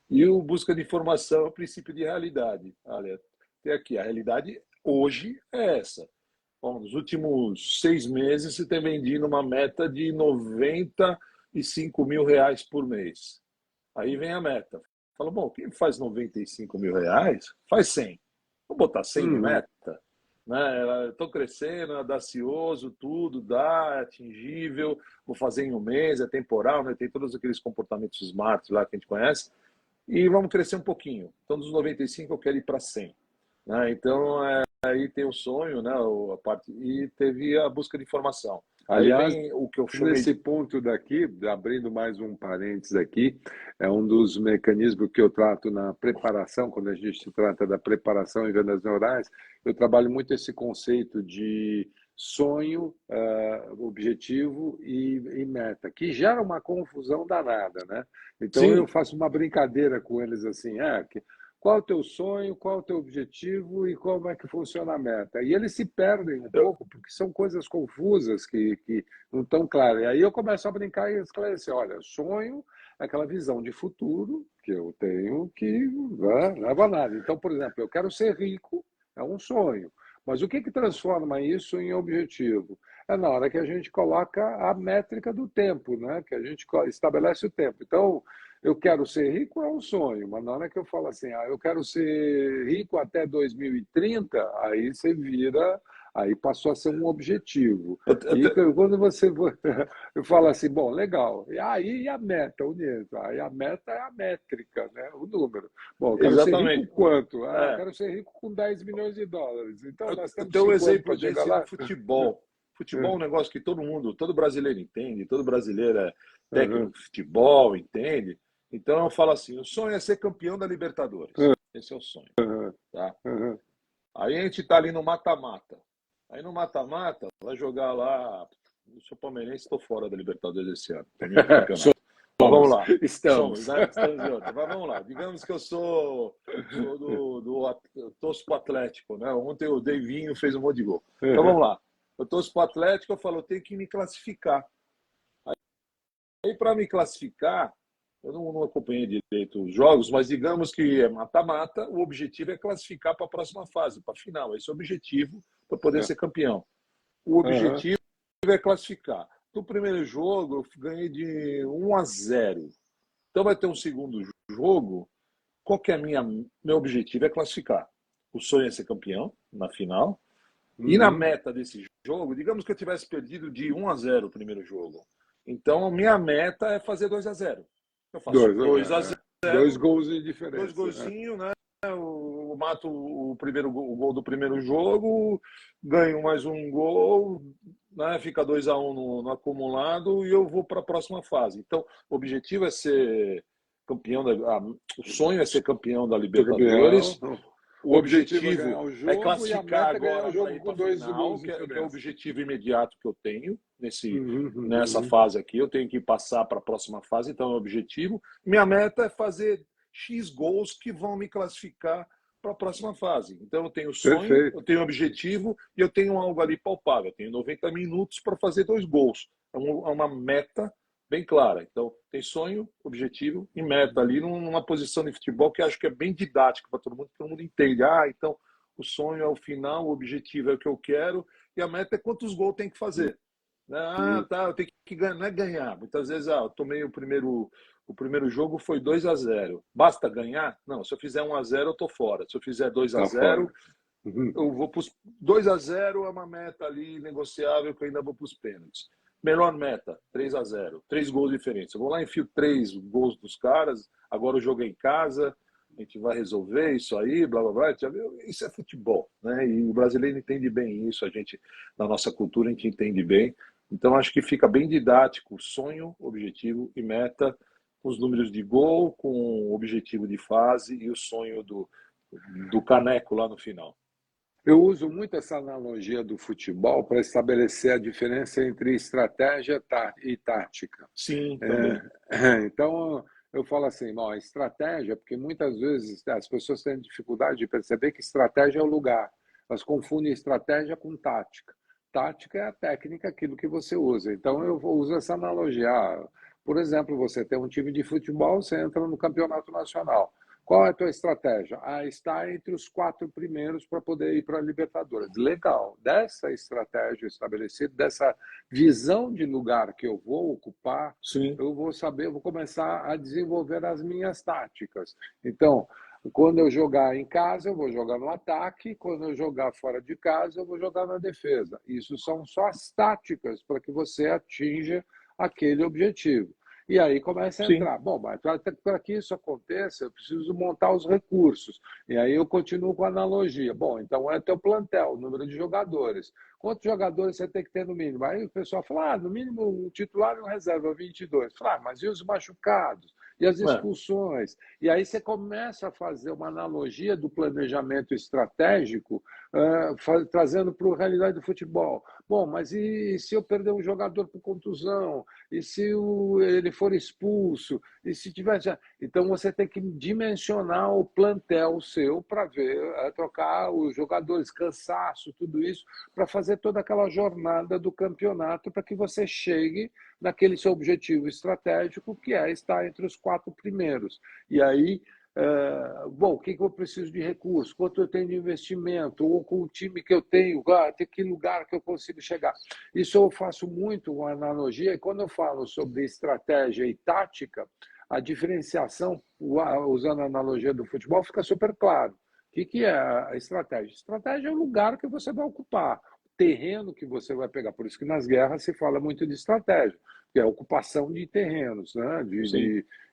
E o busca de informação é o princípio de realidade. Olha, tem aqui, a realidade hoje é essa. Bom, nos últimos 6 meses você tem vendido uma meta de R$ 95.000 por mês. Aí vem a meta. Fala, bom, quem faz R$ 95.000 faz 100. Vou botar 100 de Uhum. meta? Né? Estou crescendo, é audacioso, tudo dá, é atingível, vou fazer em um mês, é temporal, né? Tem todos aqueles comportamentos smart lá que a gente conhece, e vamos crescer um pouquinho. Então, dos 95 eu quero ir para 100. Né? Então, aí tem o sonho, né? A parte, e teve a busca de informação. Aí Aliás, vem o que eu chamei nesse de. ponto daqui, abrindo mais um parênteses aqui, é um dos mecanismos que eu trato na preparação, quando a gente trata da preparação em vendas neurais, eu trabalho muito esse conceito de sonho, objetivo e meta, que gera uma confusão danada, né? Então eu Sim, faço uma brincadeira com eles assim, qual é o teu sonho, qual é o teu objetivo e como é que funciona a meta? E eles se perdem um eu, pouco, porque são coisas confusas que não estão claras. E aí eu começo a brincar e esclarecer, olha, sonho é aquela visão de futuro que eu tenho que não leva a nada. Então, por exemplo, eu quero ser rico, é um sonho. Mas o que transforma isso em objetivo? É na hora que a gente coloca a métrica do tempo, né? Que a gente estabelece o tempo. Então, eu quero ser rico é um sonho, mas na hora que eu falo assim, eu quero ser rico até 2030, aí você vira, aí passou a ser um objetivo. eu, E eu, quando você eu falo assim, bom, legal, e aí a meta, o Nieto? Aí a meta é a métrica, né? O número. Bom, eu quero ser rico exatamente. quanto? Eu É, quero ser rico com 10 milhões de dólares. Então, nós eu temos tenho um 5 anos exemplo para chegar desse no lá. futebol. Futebol é um negócio que todo mundo, todo brasileiro entende, todo brasileiro é técnico Uhum. de futebol, entende? Então eu falo assim, o sonho é ser campeão da Libertadores. Esse é o sonho. Tá? Aí a gente está ali no mata-mata. Aí no mata-mata, vai jogar lá. Eu sou palmeirense, estou fora da Libertadores esse ano. Termina o campeonato. Mas vamos lá. Estamos. Né? Estamos em outra. Mas vamos lá. Digamos que eu sou torço pro Atlético, né? Ontem o Deivinho fez um monte de gol. Então vamos lá. Eu torço pro Atlético, eu falo, eu tenho que me classificar. Aí para me classificar, eu não acompanhei direito os jogos, mas digamos que é mata-mata, o objetivo é classificar para a próxima fase, para a final. Esse é o objetivo para poder ser campeão. O objetivo é classificar. No primeiro jogo, eu ganhei de 1-0. Então vai ter um segundo jogo. Qual que é meu objetivo? É classificar. O sonho é ser campeão na final. E na meta desse jogo, digamos que eu tivesse perdido de 1-0 o primeiro jogo. Então, a minha meta é fazer 2-0. Eu faço 2-0. 2 gols de diferença. 2 golzinhos, né? Eu mato o gol do primeiro jogo, ganho mais um gol, né? Fica 2-1 no acumulado e eu vou para a próxima fase. Então, o objetivo é ser campeão, o sonho é ser campeão da Libertadores. O objetivo é classificar agora para ir para a final, que é o objetivo imediato que eu tenho nessa fase aqui. Eu tenho que passar para a próxima fase, então é o objetivo. Minha meta é fazer X gols que vão me classificar para a próxima fase. Então eu tenho sonho, eu tenho objetivo e eu tenho algo ali palpável. Eu tenho 90 minutos para fazer 2 gols. É uma meta bem clara. Então, tem sonho, objetivo e meta ali numa posição de futebol que acho que é bem didática para todo mundo entende. Então, o sonho é o final, o objetivo é o que eu quero e a meta é quantos gols tem que fazer. Tá, eu tenho que ganhar, não é ganhar. Muitas vezes, eu tomei o primeiro jogo foi 2-0. Basta ganhar? Não, se eu fizer 1-0, eu tô fora. Se eu fizer 2-0, eu vou para 2-0 é uma meta ali negociável que eu ainda vou para os pênaltis. Melhor meta, 3-0. 3 gols diferentes. Eu vou lá, enfio 3 gols dos caras. Agora o jogo é em casa. A gente vai resolver isso aí, blá, blá, blá. Isso é futebol, né? E o brasileiro entende bem isso. A gente, na nossa cultura, a gente entende bem. Então, acho que fica bem didático. Sonho, objetivo e meta. Com os números de gol, com o objetivo de fase e o sonho do caneco lá no final. Eu uso muito essa analogia do futebol para estabelecer a diferença entre estratégia e tática. Sim, também. Então, eu falo assim, a estratégia, porque muitas vezes as pessoas têm dificuldade de perceber que estratégia é o lugar. Elas confundem estratégia com tática. Tática é a técnica, aquilo que você usa. Então, eu uso essa analogia. Por exemplo, você tem um time de futebol, você entra no campeonato nacional. Qual é a tua estratégia? Está entre os 4 primeiros para poder ir para a Libertadores. Legal. Dessa estratégia estabelecida, dessa visão de lugar que eu vou ocupar, eu vou começar a desenvolver as minhas táticas. Então, quando eu jogar em casa, eu vou jogar no ataque. Quando eu jogar fora de casa, eu vou jogar na defesa. Isso são só as táticas para que você atinja aquele objetivo. E aí começa a entrar. Bom, mas para que isso aconteça, eu preciso montar os recursos. E aí eu continuo com a analogia. Bom, então é teu plantel, o número de jogadores. Quantos jogadores você tem que ter no mínimo? Aí o pessoal fala, no mínimo um titular e um reserva, 22. Fala, mas e os machucados? E as expulsões? E aí você começa a fazer uma analogia do planejamento estratégico, trazendo para a realidade do futebol. Bom, mas e se eu perder um jogador por contusão? E se ele for expulso? E se tivesse... Então você tem que dimensionar o plantel seu para ver, trocar os jogadores, cansaço, tudo isso, para fazer toda aquela jornada do campeonato para que você chegue naquele seu objetivo estratégico, que é estar entre os 4 primeiros. E aí, bom, o que eu preciso de recurso? Quanto eu tenho de investimento? Ou com o time que eu tenho, tem que lugar que eu consigo chegar? Isso eu faço muito uma analogia, e quando eu falo sobre estratégia e tática, a diferenciação, usando a analogia do futebol, fica super claro. O que é a estratégia? Estratégia é o lugar que você vai ocupar, o terreno que você vai pegar. Por isso que nas guerras se fala muito de estratégia, que é a ocupação de terrenos, né?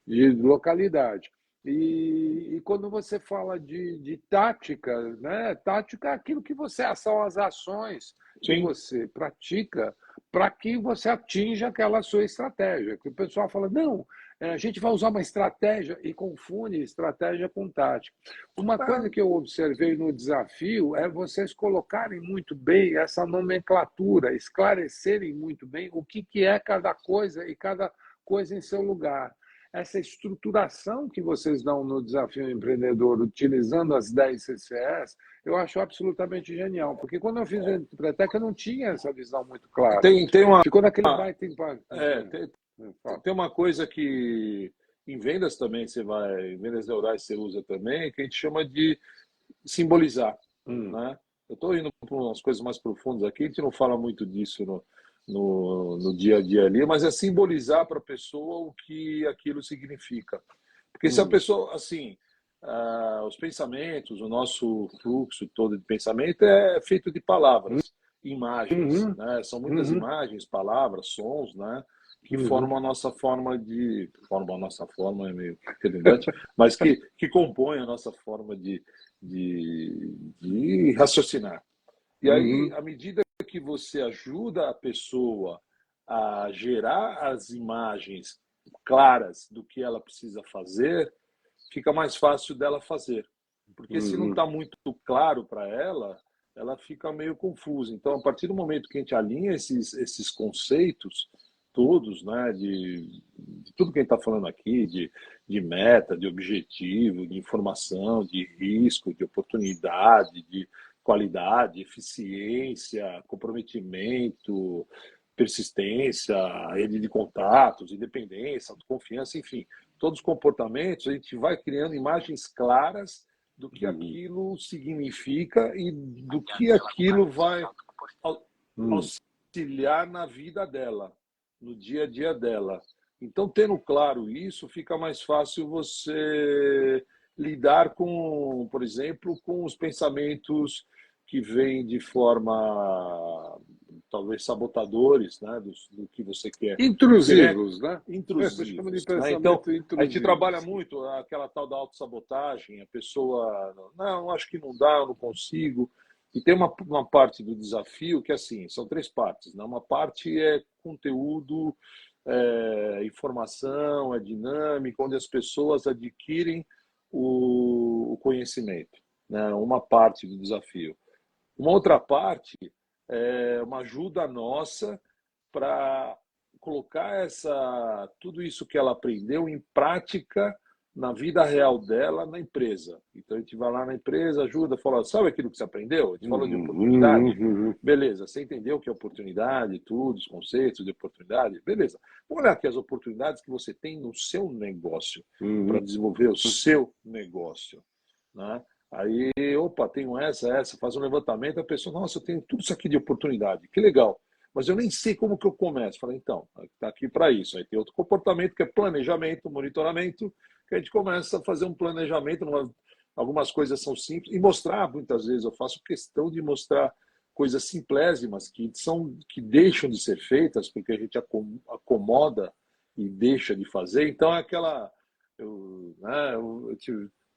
de localidade. E quando você fala de tática, né? Tática é aquilo que são as ações que você pratica para que você atinja aquela sua estratégia. Que o pessoal fala, não, A gente vai usar uma estratégia e confunde estratégia com tática. Uma coisa que eu observei no desafio é vocês colocarem muito bem essa nomenclatura, esclarecerem muito bem o que é cada coisa e cada coisa em seu lugar. Essa estruturação que vocês dão no Desafio Empreendedor, utilizando as 10 CCS, eu acho absolutamente genial, porque quando eu fiz o Empretec, eu não tinha essa visão muito clara. Tem uma, Ficou naquele baita impacto. tem uma coisa que em vendas também em vendas neurais você usa também, que a gente chama de simbolizar, né? Eu estou indo para umas coisas mais profundas aqui, a gente não fala muito disso no dia a dia ali, mas é simbolizar para a pessoa o que aquilo significa. Porque se a pessoa, assim, os pensamentos, o nosso fluxo todo de pensamento é feito de palavras, imagens, né? São muitas imagens, palavras, sons, né? Que formam a nossa forma de... Formam a nossa forma, é meio redundante, mas que compõem a nossa forma de raciocinar. E aí, à medida que você ajuda a pessoa a gerar as imagens claras do que ela precisa fazer, fica mais fácil dela fazer. Porque se não está muito claro para ela, ela fica meio confusa. Então, a partir do momento que a gente alinha esses conceitos todos, né, de tudo que a gente está falando aqui, de meta, de objetivo, de informação, de risco, de oportunidade, de qualidade, eficiência, comprometimento, persistência, rede de contatos, independência, confiança, enfim, todos os comportamentos, a gente vai criando imagens claras do que aquilo significa e do que aquilo vai auxiliar na vida dela, no dia a dia dela. Então, tendo claro isso, fica mais fácil você lidar com, por exemplo, com os pensamentos que vêm de forma, talvez, sabotadores, né, do que você quer. Intrusivos, né? Intrusivos. Né? Então, a gente trabalha muito aquela tal da autossabotagem, a pessoa, não, acho que não dá, eu não consigo. E tem uma parte do desafio que, assim, são 3 partes. Né? Uma parte é conteúdo, informação, é dinâmica, onde as pessoas adquirem o conhecimento. Né? Uma parte do desafio. Uma outra parte é uma ajuda nossa para colocar tudo isso que ela aprendeu em prática na vida real dela, na empresa. Então, a gente vai lá na empresa, ajuda, fala, sabe aquilo que você aprendeu? A gente falou de oportunidade. Beleza, você entendeu o que é oportunidade, tudo, os conceitos de oportunidade? Beleza. Vamos olhar aqui as oportunidades que você tem no seu negócio, para desenvolver o seu negócio. Né? Aí, opa, tenho essa, faz um levantamento, a pessoa, nossa, eu tenho tudo isso aqui de oportunidade, que legal. Mas eu nem sei como que eu começo. Falei, então, está aqui para isso. Aí tem outro comportamento que é planejamento, monitoramento, que a gente começa a fazer um planejamento, algumas coisas são simples, e mostrar, muitas vezes, eu faço questão de mostrar coisas simplésimas que deixam de ser feitas, porque a gente acomoda e deixa de fazer. Então, é aquela...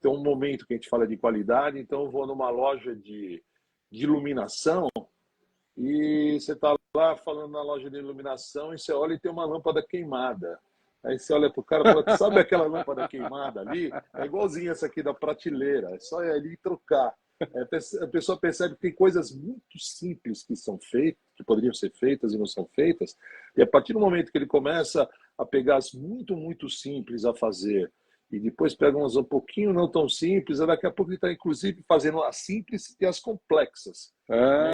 tem um momento que a gente fala de qualidade, então eu vou numa loja de iluminação e você está lá falando na loja de iluminação e você olha e tem uma lâmpada queimada. Aí você olha para o cara e fala, sabe aquela lâmpada queimada ali? É igualzinha essa aqui da prateleira, é só ir ali e trocar. A pessoa percebe que tem coisas muito simples que são feitas, que poderiam ser feitas e não são feitas, e a partir do momento que ele começa a pegar as muito, muito simples a fazer, e depois pega umas um pouquinho não tão simples, daqui a pouco ele está, inclusive, fazendo as simples e as complexas.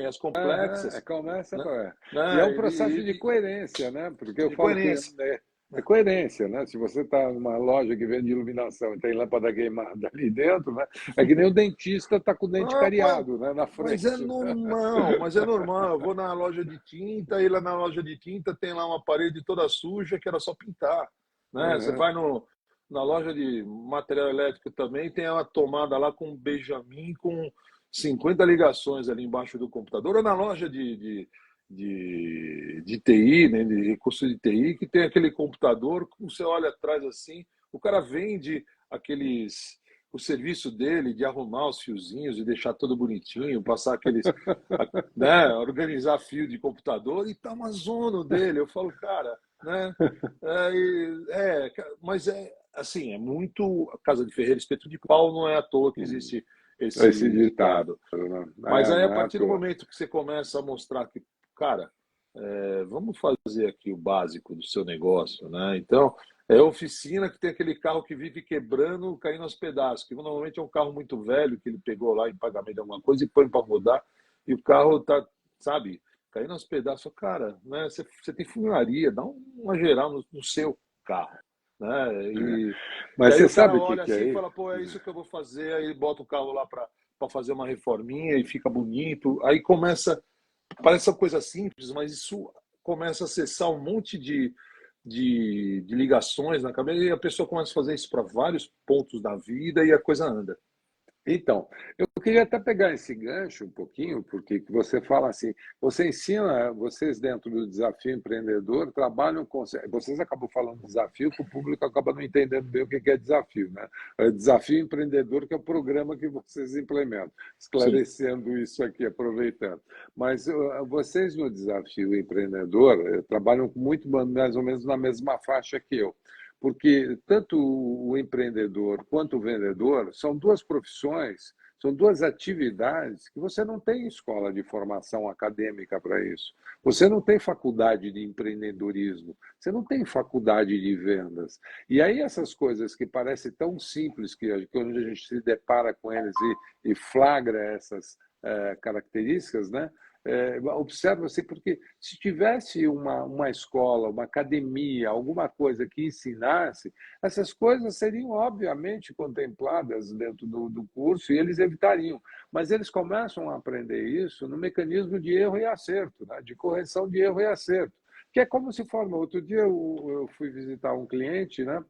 E as complexas... começa, né? E é um processo de coerência, né? Porque eu falo coerência. Que é coerência, né? Se você está numa loja que vende iluminação e tem lâmpada queimada ali dentro, né? É que nem o dentista está com o dente cariado, né? Na frente. Mas é normal. Eu vou na loja de tinta e lá na loja de tinta tem lá uma parede toda suja que era só pintar. Né? Você vai na loja de material elétrico também, tem uma tomada lá com um Benjamin com 50 ligações ali embaixo do computador. Ou na loja de TI, né, de recursos de TI, que tem aquele computador, você olha atrás assim, o cara vende o serviço dele de arrumar os fiozinhos e deixar tudo bonitinho, passar aqueles, né, organizar fio de computador e tá uma zona dele. Eu falo, cara, né? Mas é assim, é muito a casa de ferreiro, espeto de pau, não é à toa que existe Esse esse ditado, ditado. né? Mas aí, a Não é à partir do toa. momento que você começa a mostrar que, cara, vamos fazer aqui o básico do seu negócio, né? Então, é a oficina que tem aquele carro que vive quebrando, caindo aos pedaços, que normalmente é um carro muito velho que ele pegou lá em pagamento de alguma coisa e põe para mudar, e o carro tá, sabe, caindo aos pedaços. Cara, né? Você tem funilaria, dá uma geral no seu carro, né? E Mas aí você o cara sabe o que olha que assim e é fala, pô, é isso que eu vou fazer, aí bota o carro lá para fazer uma reforminha e fica bonito, aí começa. Parece uma coisa simples, mas isso começa a acessar um monte de ligações na cabeça e a pessoa começa a fazer isso para vários pontos da vida e a coisa anda. Então, eu queria até pegar esse gancho um pouquinho, porque que você fala assim, você ensina, vocês dentro do Desafio Empreendedor trabalham com, vocês acabam falando desafio, que o público acaba não entendendo bem o que é desafio, né? É Desafio Empreendedor, que é o programa que vocês implementam, Sim, esclarecendo isso aqui, aproveitando. Mas vocês no Desafio Empreendedor trabalham muito mais ou menos na mesma faixa que eu. Porque tanto o empreendedor quanto o vendedor são duas profissões, são duas atividades que você não tem escola de formação acadêmica para isso. Você não tem faculdade de empreendedorismo, você não tem faculdade de vendas. E aí essas coisas que parecem tão simples, que quando a gente se depara com eles e flagra essas características, né? Observa-se, porque se tivesse uma escola, uma academia, alguma coisa que ensinasse, essas coisas seriam obviamente contempladas dentro do curso e eles evitariam. Mas eles começam a aprender isso no mecanismo de erro e acerto, né? De correção de erro e acerto, que é como se forma. Outro dia eu fui visitar um cliente, né?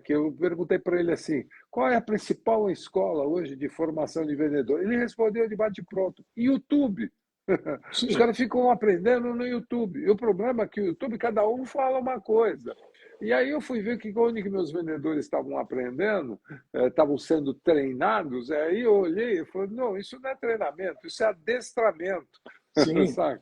Que eu perguntei para ele assim, qual é a principal escola hoje de formação de vendedor? Ele respondeu de bate-pronto, YouTube. Os sim, caras ficam aprendendo no YouTube. E o problema é que o YouTube, cada um fala uma coisa. E aí eu fui ver que onde que meus vendedores estavam aprendendo, estavam sendo treinados, aí eu olhei e falei, não, isso não é treinamento, isso é adestramento. sim. Sabe?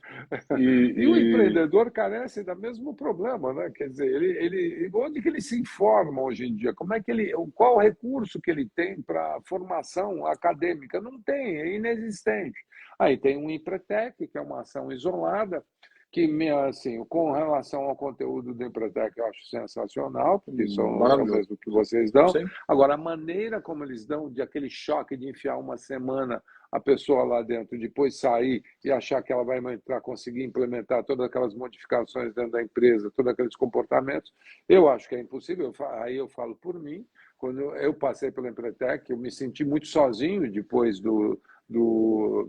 E o E empreendedor carece do mesmo problema, né? Quer dizer, onde que ele se informa hoje em dia? Como é que qual o recurso que ele tem para formação acadêmica? Não tem, é inexistente. Aí tem um Empretec, que é uma ação isolada, que, assim, com relação ao conteúdo do Empretec, eu acho sensacional, porque isso é o maravilhoso. mesmo que vocês dão. Sim, Agora, a maneira como eles dão, de aquele choque de enfiar uma semana a pessoa lá dentro, depois sair e achar que ela vai entrar, conseguir implementar todas aquelas modificações dentro da empresa, todos aqueles comportamentos, eu acho que é impossível. Aí eu falo por mim, quando eu passei pelo Empretec, eu me senti muito sozinho depois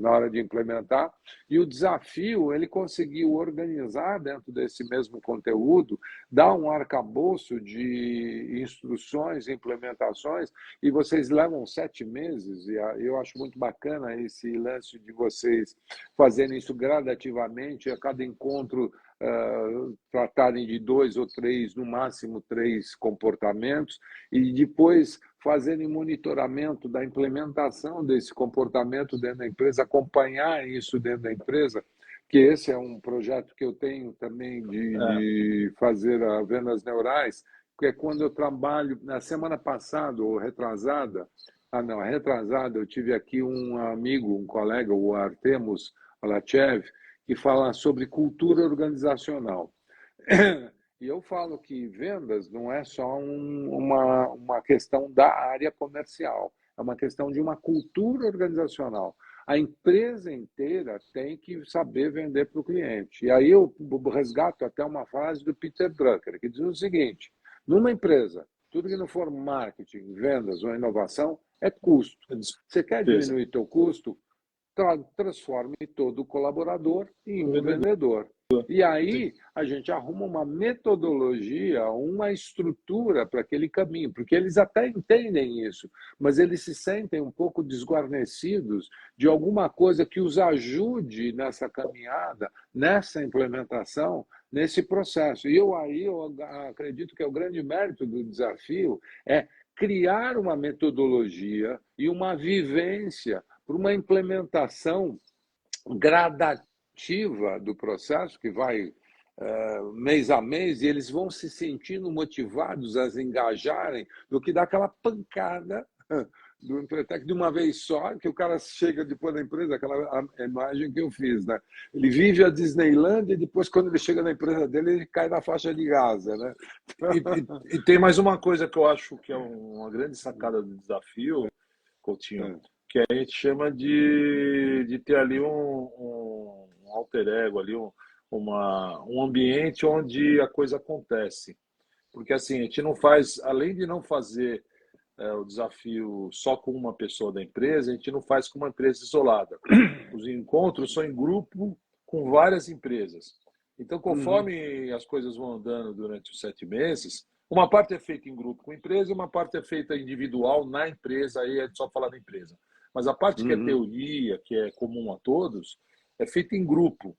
na hora de implementar, e o desafio, ele conseguiu organizar dentro desse mesmo conteúdo, dar um arcabouço de instruções, implementações, e vocês levam 7 meses, e eu acho muito bacana esse lance de vocês fazerem isso gradativamente, a cada encontro tratarem de 2 ou 3, no máximo 3 comportamentos, e depois fazerem monitoramento da implementação desse comportamento dentro da empresa, acompanhar isso dentro da empresa, que esse é um projeto que eu tenho também é, de fazer a vendas neurais, que é quando eu trabalho, na semana passada ou retrasada, não, retrasada, eu tive aqui um amigo, um colega, o Artemus Alachev, que fala sobre cultura organizacional. E eu falo que vendas não é só uma questão da área comercial, é uma questão de uma cultura organizacional. A empresa inteira tem que saber vender para o cliente. E aí eu resgato até uma frase do Peter Drucker, que diz o seguinte: numa empresa, tudo que não for marketing, vendas ou inovação é custo. é Você quer despesa. diminuir teu custo? Transforme todo colaborador em um Vendedor. vendedor. E Sim. aí a gente arruma uma metodologia, uma estrutura para aquele caminho, porque eles até entendem isso, mas eles se sentem um pouco desguarnecidos de alguma coisa que os ajude nessa caminhada, nessa implementação, nesse processo. E eu acredito que é o grande mérito do desafio é criar uma metodologia e uma vivência para uma implementação gradativa do processo, que vai mês a mês, e eles vão se sentindo motivados a se engajarem, do que dar aquela pancada do Empretec de uma vez só, que o cara chega depois da empresa, aquela imagem que eu fiz, né? Ele vive a Disneylândia e depois, quando ele chega na empresa dele, ele cai na faixa de Gaza, né? E tem mais uma coisa que eu acho que é uma grande sacada do desafio, Coutinho, que a gente chama de ter ali um alter ego, ali um ambiente onde a coisa acontece. Porque assim, a gente não faz, além de não fazer o desafio só com uma pessoa da empresa, a gente não faz com uma empresa isolada. Os encontros são em grupo com várias empresas. Então, conforme as coisas vão andando durante os 7 meses, uma parte é feita em grupo com a empresa e uma parte é feita individual na empresa, aí é só falar da empresa. Mas a parte que é teoria, que é comum a todos, é feita em grupo.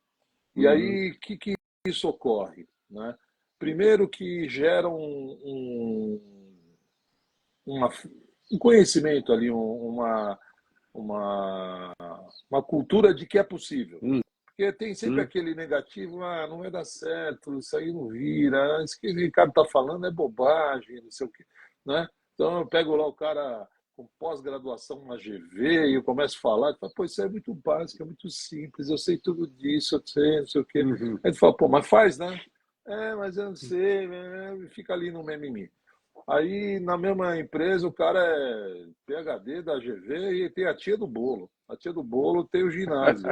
E aí, o que isso ocorre? Né? Primeiro que gera um conhecimento ali, uma cultura de que é possível. Porque tem sempre aquele negativo, não vai dar certo, isso aí não vira, isso que o Ricardo está falando é bobagem, não sei o quê. Né? Então eu pego lá o cara com pós-graduação na GV e eu começo a falar, e falo, pô, isso é muito básico, é muito simples, eu sei tudo disso, eu sei, não sei o quê. Aí ele fala, pô, mas faz, né? Mas eu não sei, fica ali no mimimi. Aí, na mesma empresa, o cara é PhD da GV e tem a tia do bolo. A tia do bolo tem o ginásio.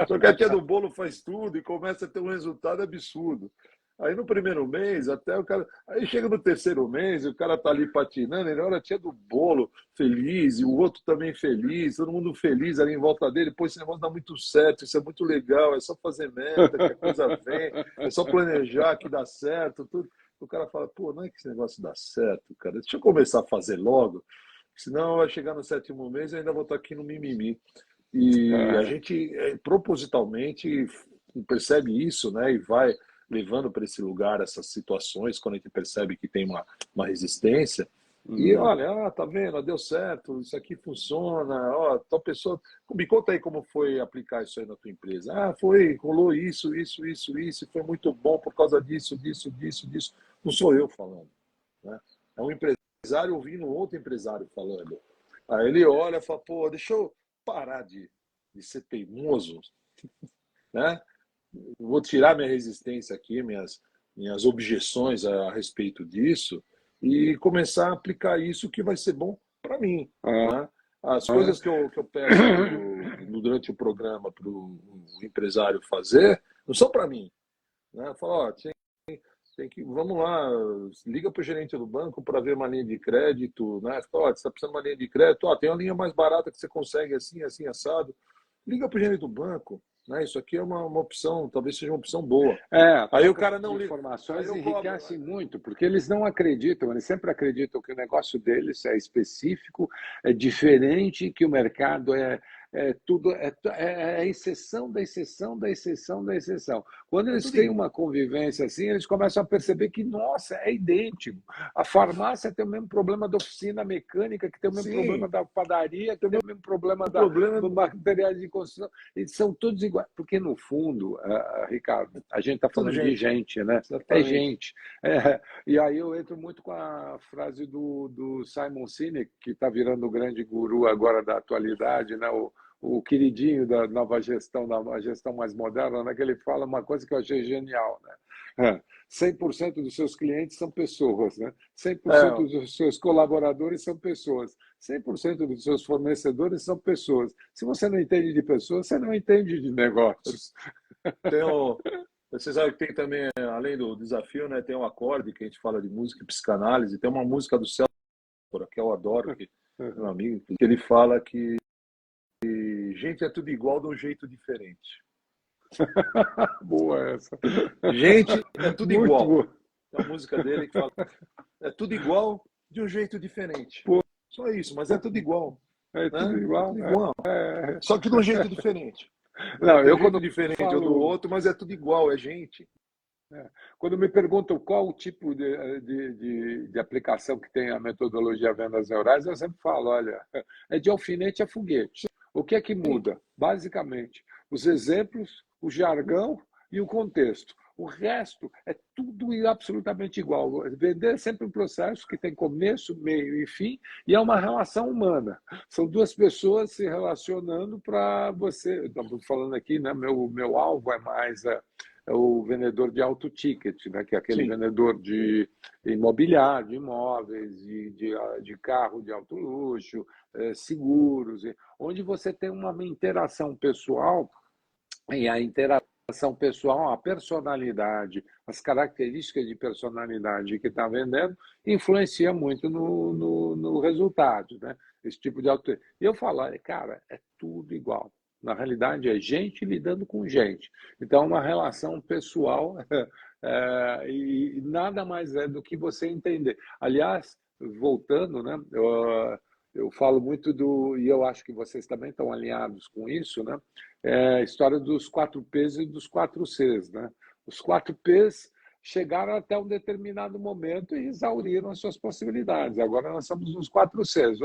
Só que a tia do bolo faz tudo e começa a ter um resultado absurdo. Aí, no primeiro mês, até o cara... Aí chega no terceiro mês, o cara tá ali patinando, ele olha a tia do bolo feliz, e o outro também feliz, todo mundo feliz ali em volta dele. Pô, esse negócio dá muito certo, isso é muito legal, é só fazer meta, que a coisa vem, é só planejar que dá certo, tudo. O cara fala, pô, não é que esse negócio dá certo, cara. Deixa eu começar a fazer logo, senão vai chegar no 7º mês e ainda vou estar aqui no mimimi. E a gente, propositalmente, percebe isso, né? E vai levando para esse lugar essas situações, quando a gente percebe que tem uma resistência. E olha, tá vendo, deu certo, isso aqui funciona, ó, tal pessoa... Me conta aí como foi aplicar isso aí na tua empresa. Rolou isso, e foi muito bom por causa disso. Não sou eu falando, né? É um empresário ouvindo outro empresário falando. Aí ele olha e fala, pô, deixa eu parar de ser teimoso, né? Vou tirar minha resistência aqui, minhas objeções a respeito disso, e começar a aplicar isso que vai ser bom para mim. Né? As coisas que eu peço durante o programa para o empresário fazer não são para mim. Né? Eu falo, ó, tem que, vamos lá, liga para o gerente do banco para ver uma linha de crédito. Né? Fala, ó, você está precisando de uma linha de crédito, ó, tem uma linha mais barata que você consegue assim, assim, assado. Liga para o gerente do banco. Né? Isso aqui é uma opção, talvez seja uma opção boa. Aí o cara não liga. Informações enriquecem muito, porque eles não acreditam, eles sempre acreditam que o negócio deles é específico, é diferente, que o mercado é tudo, é a exceção da exceção da exceção da exceção. Quando eles têm uma convivência assim, eles começam a perceber que, nossa, é idêntico. A farmácia tem o mesmo problema da oficina mecânica, que tem o mesmo problema da padaria, que tem o mesmo problema do material de construção. Eles são todos iguais. Porque, no fundo, Ricardo, a gente está falando de gente, né? É gente. E aí eu entro muito com a frase do Simon Sinek, que está virando o grande guru agora da atualidade, né? O queridinho da nova gestão mais moderna, né? Que ele fala uma coisa que eu achei genial, né? 100% dos seus clientes são pessoas, né? 100% dos seus colaboradores são pessoas, 100% dos seus fornecedores são pessoas. Se você não entende de pessoas, você não entende de negócios. Você sabe que tem também, além do desafio, né? Tem um acorde que a gente fala de música e psicanálise, tem uma música do Celso, que eu adoro, que é meu amigo, que ele fala que gente é tudo igual de um jeito diferente. Boa essa. Gente é tudo Muito igual. boa. Tem a música dele que fala é tudo igual de um jeito diferente. Só isso, mas é tudo igual. É tudo igual. É tudo igual. Só que de um jeito diferente. Não, eu quando diferente do outro, mas é tudo igual, é gente. Quando me perguntam qual o tipo de aplicação que tem a metodologia vendas neurais, eu sempre falo, olha, é de alfinete a foguete. O que é que Sim, muda? Basicamente, os exemplos, o jargão e o contexto. O resto é tudo absolutamente igual. Vender é sempre um processo que tem começo, meio e fim, e é uma relação humana. São duas pessoas se relacionando para você. Estamos falando aqui, né? Meu alvo é mais é o vendedor de alto ticket, né? Que é aquele sim, vendedor de imobiliário, de imóveis, de carro de alto luxo, seguros, onde você tem uma interação pessoal e a interação pessoal, a personalidade, as características de personalidade que está vendendo, influencia muito no resultado, né? Esse tipo de auto. E eu falo, cara, é tudo igual. Na realidade, é gente lidando com gente. Então, é uma relação pessoal e nada mais é do que você entender. Aliás, voltando, né? Eu falo muito e eu acho que vocês também estão alinhados com isso, né? É a história dos 4Ps e dos 4Cs, né? Os 4Ps chegaram até um determinado momento e exauriram as suas possibilidades. Agora nós estamos nos 4Cs,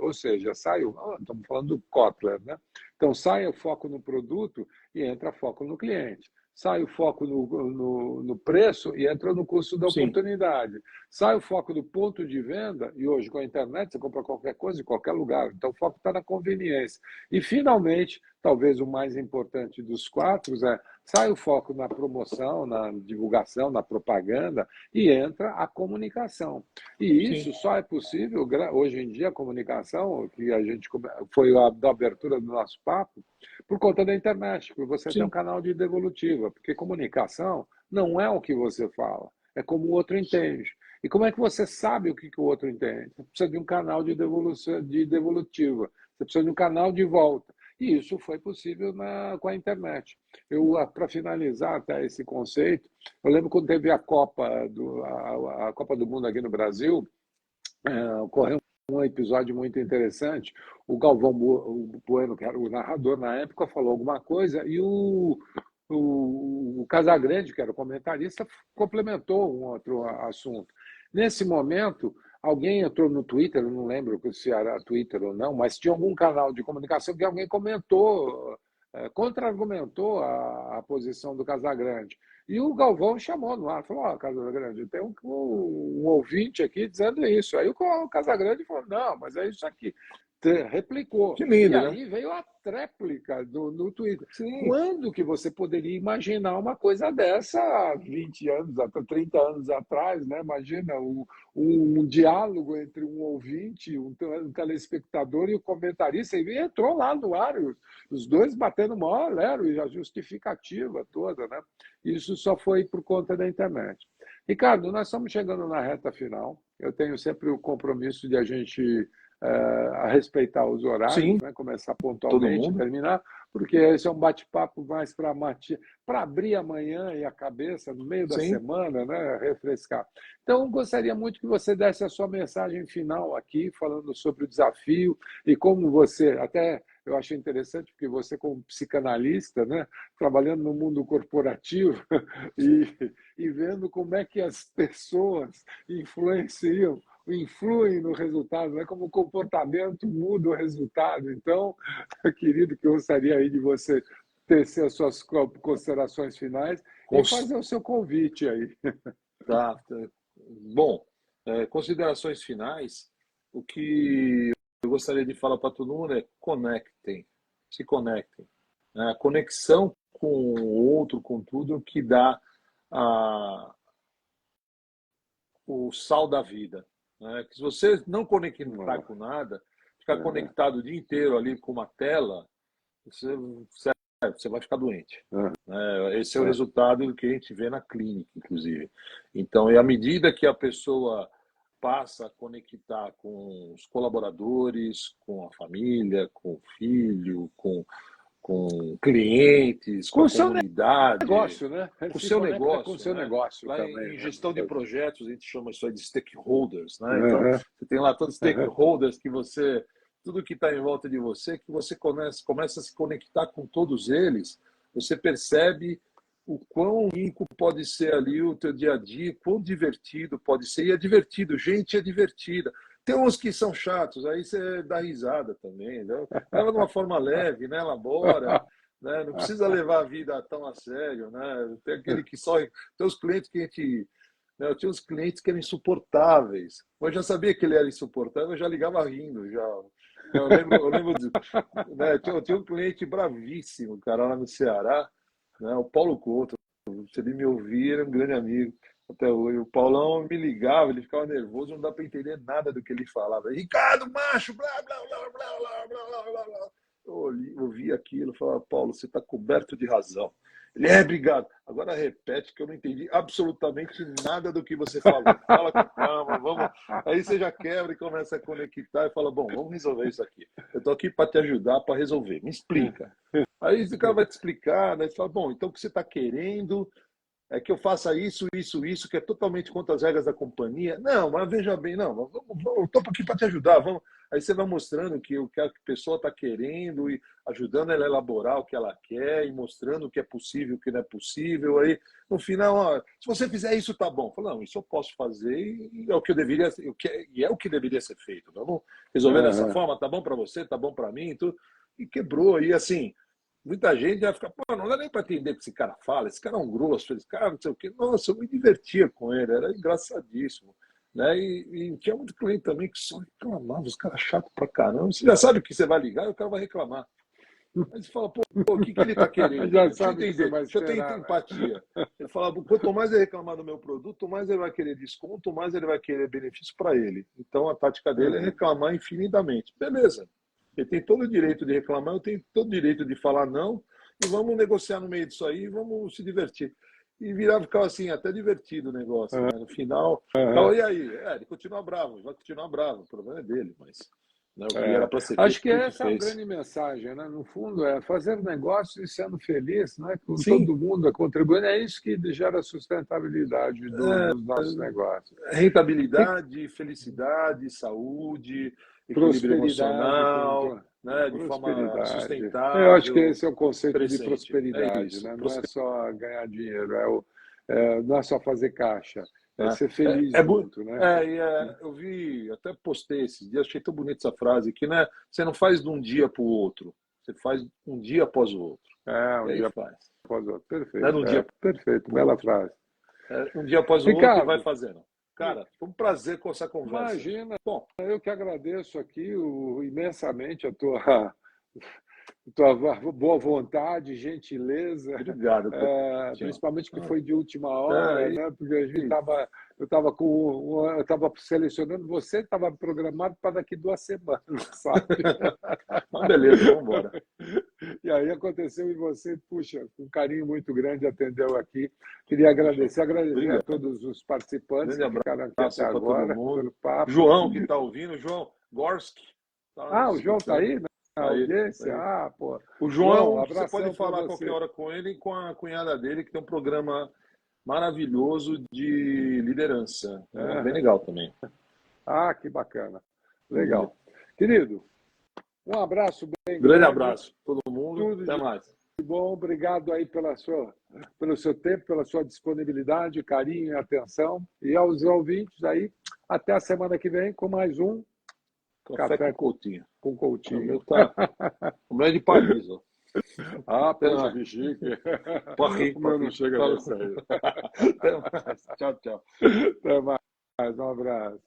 ou seja, saiu, estamos falando do Kotler, né? Então sai o foco no produto e entra foco no cliente. Sai o foco no preço e entra no custo da sim, oportunidade. Sai o foco do ponto de venda, e hoje com a internet você compra qualquer coisa em qualquer lugar. Então o foco está na conveniência. E finalmente, talvez o mais importante dos quatro é sai o foco na promoção, na divulgação, na propaganda e entra a comunicação. E sim, isso só é possível hoje em dia a comunicação, que a gente foi a da abertura do nosso papo, por conta da internet, porque você tem um sim, canal de devolutiva, porque comunicação não é o que você fala, é como o outro entende. E como é que você sabe o que o outro entende? Você precisa de um canal de devolutiva, você precisa de um canal de volta. E isso foi possível com a internet. Para finalizar até esse conceito, eu lembro quando teve a Copa do Mundo aqui no Brasil, ocorreu um episódio muito interessante. O Galvão Bueno, que era o narrador na época, falou alguma coisa e o Casagrande, que era o comentarista, complementou um outro assunto. Nesse momento, alguém entrou no Twitter, eu não lembro se era Twitter ou não, mas tinha algum canal de comunicação que alguém comentou, contra-argumentou a posição do Casagrande. E o Galvão chamou no ar, falou, Casagrande, tem um ouvinte aqui dizendo isso. Aí o Casagrande falou, não, mas é isso aqui. Replicou. que E lindo, né? aí veio a tréplica no Twitter. Sim, Quando que você poderia imaginar uma coisa dessa há 20 anos, há 30 anos atrás, né? Imagina um diálogo entre um ouvinte, um telespectador e o comentarista, e entrou lá no ar, os dois batendo maior lero e a justificativa toda, né? Isso só foi por conta da internet. Ricardo, nós estamos chegando na reta final. Eu tenho sempre o compromisso de a gente a respeitar os horários, sim, né? Começar todo pontualmente e mundo, terminar, porque esse é um bate-papo mais para abrir a manhã e a cabeça no meio da sim. semana, né? Refrescar. Então, gostaria muito que você desse a sua mensagem final aqui, falando sobre o desafio e como você, até eu achei interessante, porque você, como psicanalista, né, trabalhando no mundo corporativo e vendo como é que as pessoas influem no resultado, né? Como o comportamento muda o resultado. Então, querido, que eu gostaria aí de você tecer as suas considerações finais e Cons- fazer o seu convite aí. Tá, tá. Bom, considerações finais. O que eu gostaria de falar para todo mundo é conectem, se conectem. A conexão com o outro, com tudo, que dá a, o sal da vida. Né? Que se você não conectar com nada, ficar conectado o dia inteiro ali com uma tela, você vai ficar doente. Né? Esse é o resultado do que a gente vê na clínica, inclusive. Então, à medida que a pessoa passa a conectar com os colaboradores, com a família, com o filho, com clientes, com Com a o seu comunidade, negócio, né? com o Se seu conecta com o negócio, seu né? negócio Lá também, em né? gestão de projetos, a gente chama isso aí de stakeholders, né? Então, Uhum, você tem lá todos os uhum. stakeholders que você, tudo que está em volta de você, que você começa a se conectar com todos eles, você percebe o quão rico pode ser ali o teu dia a dia, quão divertido pode ser. E é divertido, gente é divertida. Tem uns que são chatos, aí você dá risada também. Né? Leva de uma forma leve, né? Elabora. Né? Não precisa levar a vida tão a sério. Né? Tem aquele que só. Tem os clientes que a gente. Né? Eu tinha uns clientes que eram insuportáveis. Eu já sabia que ele era insuportável, eu já ligava rindo. Já. Eu lembro né? Eu tinha um cliente bravíssimo, cara, lá no Ceará, né? O Paulo Couto. Se ele me ouvir, era um grande amigo até hoje. O Paulão me ligava, ele ficava nervoso, não dá para entender nada do que ele falava. Ricardo, macho, blá, blá, blá, blá, blá, blá, blá, blá. Eu ouvi aquilo e falava, Paulo, você está coberto de razão. Ele obrigado. Agora repete que eu não entendi absolutamente nada do que você falou. Fala com calma, vamos. Aí você já quebra e começa a conectar e fala, bom, vamos resolver isso aqui. Eu estou aqui para te ajudar, para resolver. Me explica. Aí o cara vai te explicar, né? Você fala, bom, então o que você está querendo é que eu faça isso, isso, isso, que é totalmente contra as regras da companhia. Não, mas veja bem, não, eu estou aqui para te ajudar. Vamos. Aí você vai mostrando que o que a pessoa está querendo e ajudando ela a elaborar o que ela quer e mostrando o que é possível e o que não é possível. Aí, no final, ó, se você fizer isso, tá bom. Fala, não, isso eu posso fazer e é o que eu deveria, e é o que deveria ser feito. Vamos resolver dessa forma, tá bom para você, tá bom para mim, tudo. E quebrou. E assim, muita gente vai ficar, pô, não dá nem para entender o que esse cara fala, esse cara é um grosso, esse cara não sei o quê. Nossa, eu me divertia com ele, era engraçadíssimo. Né? E tinha muito cliente também que só reclamava, os caras chatos pra caramba. Você já sabe o que você vai ligar e o cara vai reclamar. Aí você fala, pô, o que ele tá querendo? Já Deixa eu sabe entender, vai deixa eu ter esperar, empatia. Ele fala, quanto mais ele reclamar do meu produto, mais ele vai querer desconto, mais ele vai querer benefício para ele. Então a tática dele é reclamar infinitamente. Beleza. Ele tem todo o direito de reclamar, eu tenho todo o direito de falar não, e vamos negociar no meio disso aí, vamos se divertir. E ficava assim, até divertido o negócio. Né? No final, então, e aí? Ele continua bravo, vai continuar bravo, o problema é dele, mas né, o que era para ser acho feito, que tudo essa é a fez. grande mensagem, né? No fundo, é fazer negócio e sendo feliz, né? Com Sim. todo mundo contribuindo, é isso que gera sustentabilidade dos nossos negócios. Rentabilidade, felicidade, saúde, equilíbrio emocional, né, de forma sustentável. Eu acho que esse é o conceito de presente. prosperidade, isso, né? Não é só ganhar dinheiro, não é só fazer caixa, é ser feliz junto, né? Eu vi, até postei esses dias, achei tão bonita essa frase, que né, você não faz de um dia para o outro, você faz um dia após o outro. Um dia faz. Após o outro. Perfeito. Não é um dia perfeito, bela frase. Um dia após o Ricardo, outro e vai fazendo. Cara, foi um prazer com essa conversa. Imagina, bom, eu que agradeço aqui imensamente a tua boa vontade, gentileza. Obrigado. Principalmente que foi de última hora, né? Porque a gente eu estava selecionando, você estava programado para daqui 2 semanas, sabe? Beleza, vamos embora. E aí aconteceu e você, puxa, com um carinho muito grande atendeu aqui. Queria agradecer a todos os participantes que ficaram aqui até agora pelo papo. João, que está ouvindo, João Gorski. O João está aí, né? A audiência? Pô. O João, você pode falar qualquer hora com ele e com a cunhada dele, que tem um programa maravilhoso de liderança. Bem legal também. Que bacana. Legal. Querido, um abraço bem grande. Grande abraço a todo mundo. Até mais. Bom, obrigado aí pelo seu tempo, pela sua disponibilidade, carinho e atenção. E aos ouvintes aí, até a semana que vem com mais um Café com Coutinho. Com Coutinho. O meu é de Paris, ó. Poxa, que chique. O meu não chega nessa aí. Até mais. Tchau, tchau. Até mais. Um abraço.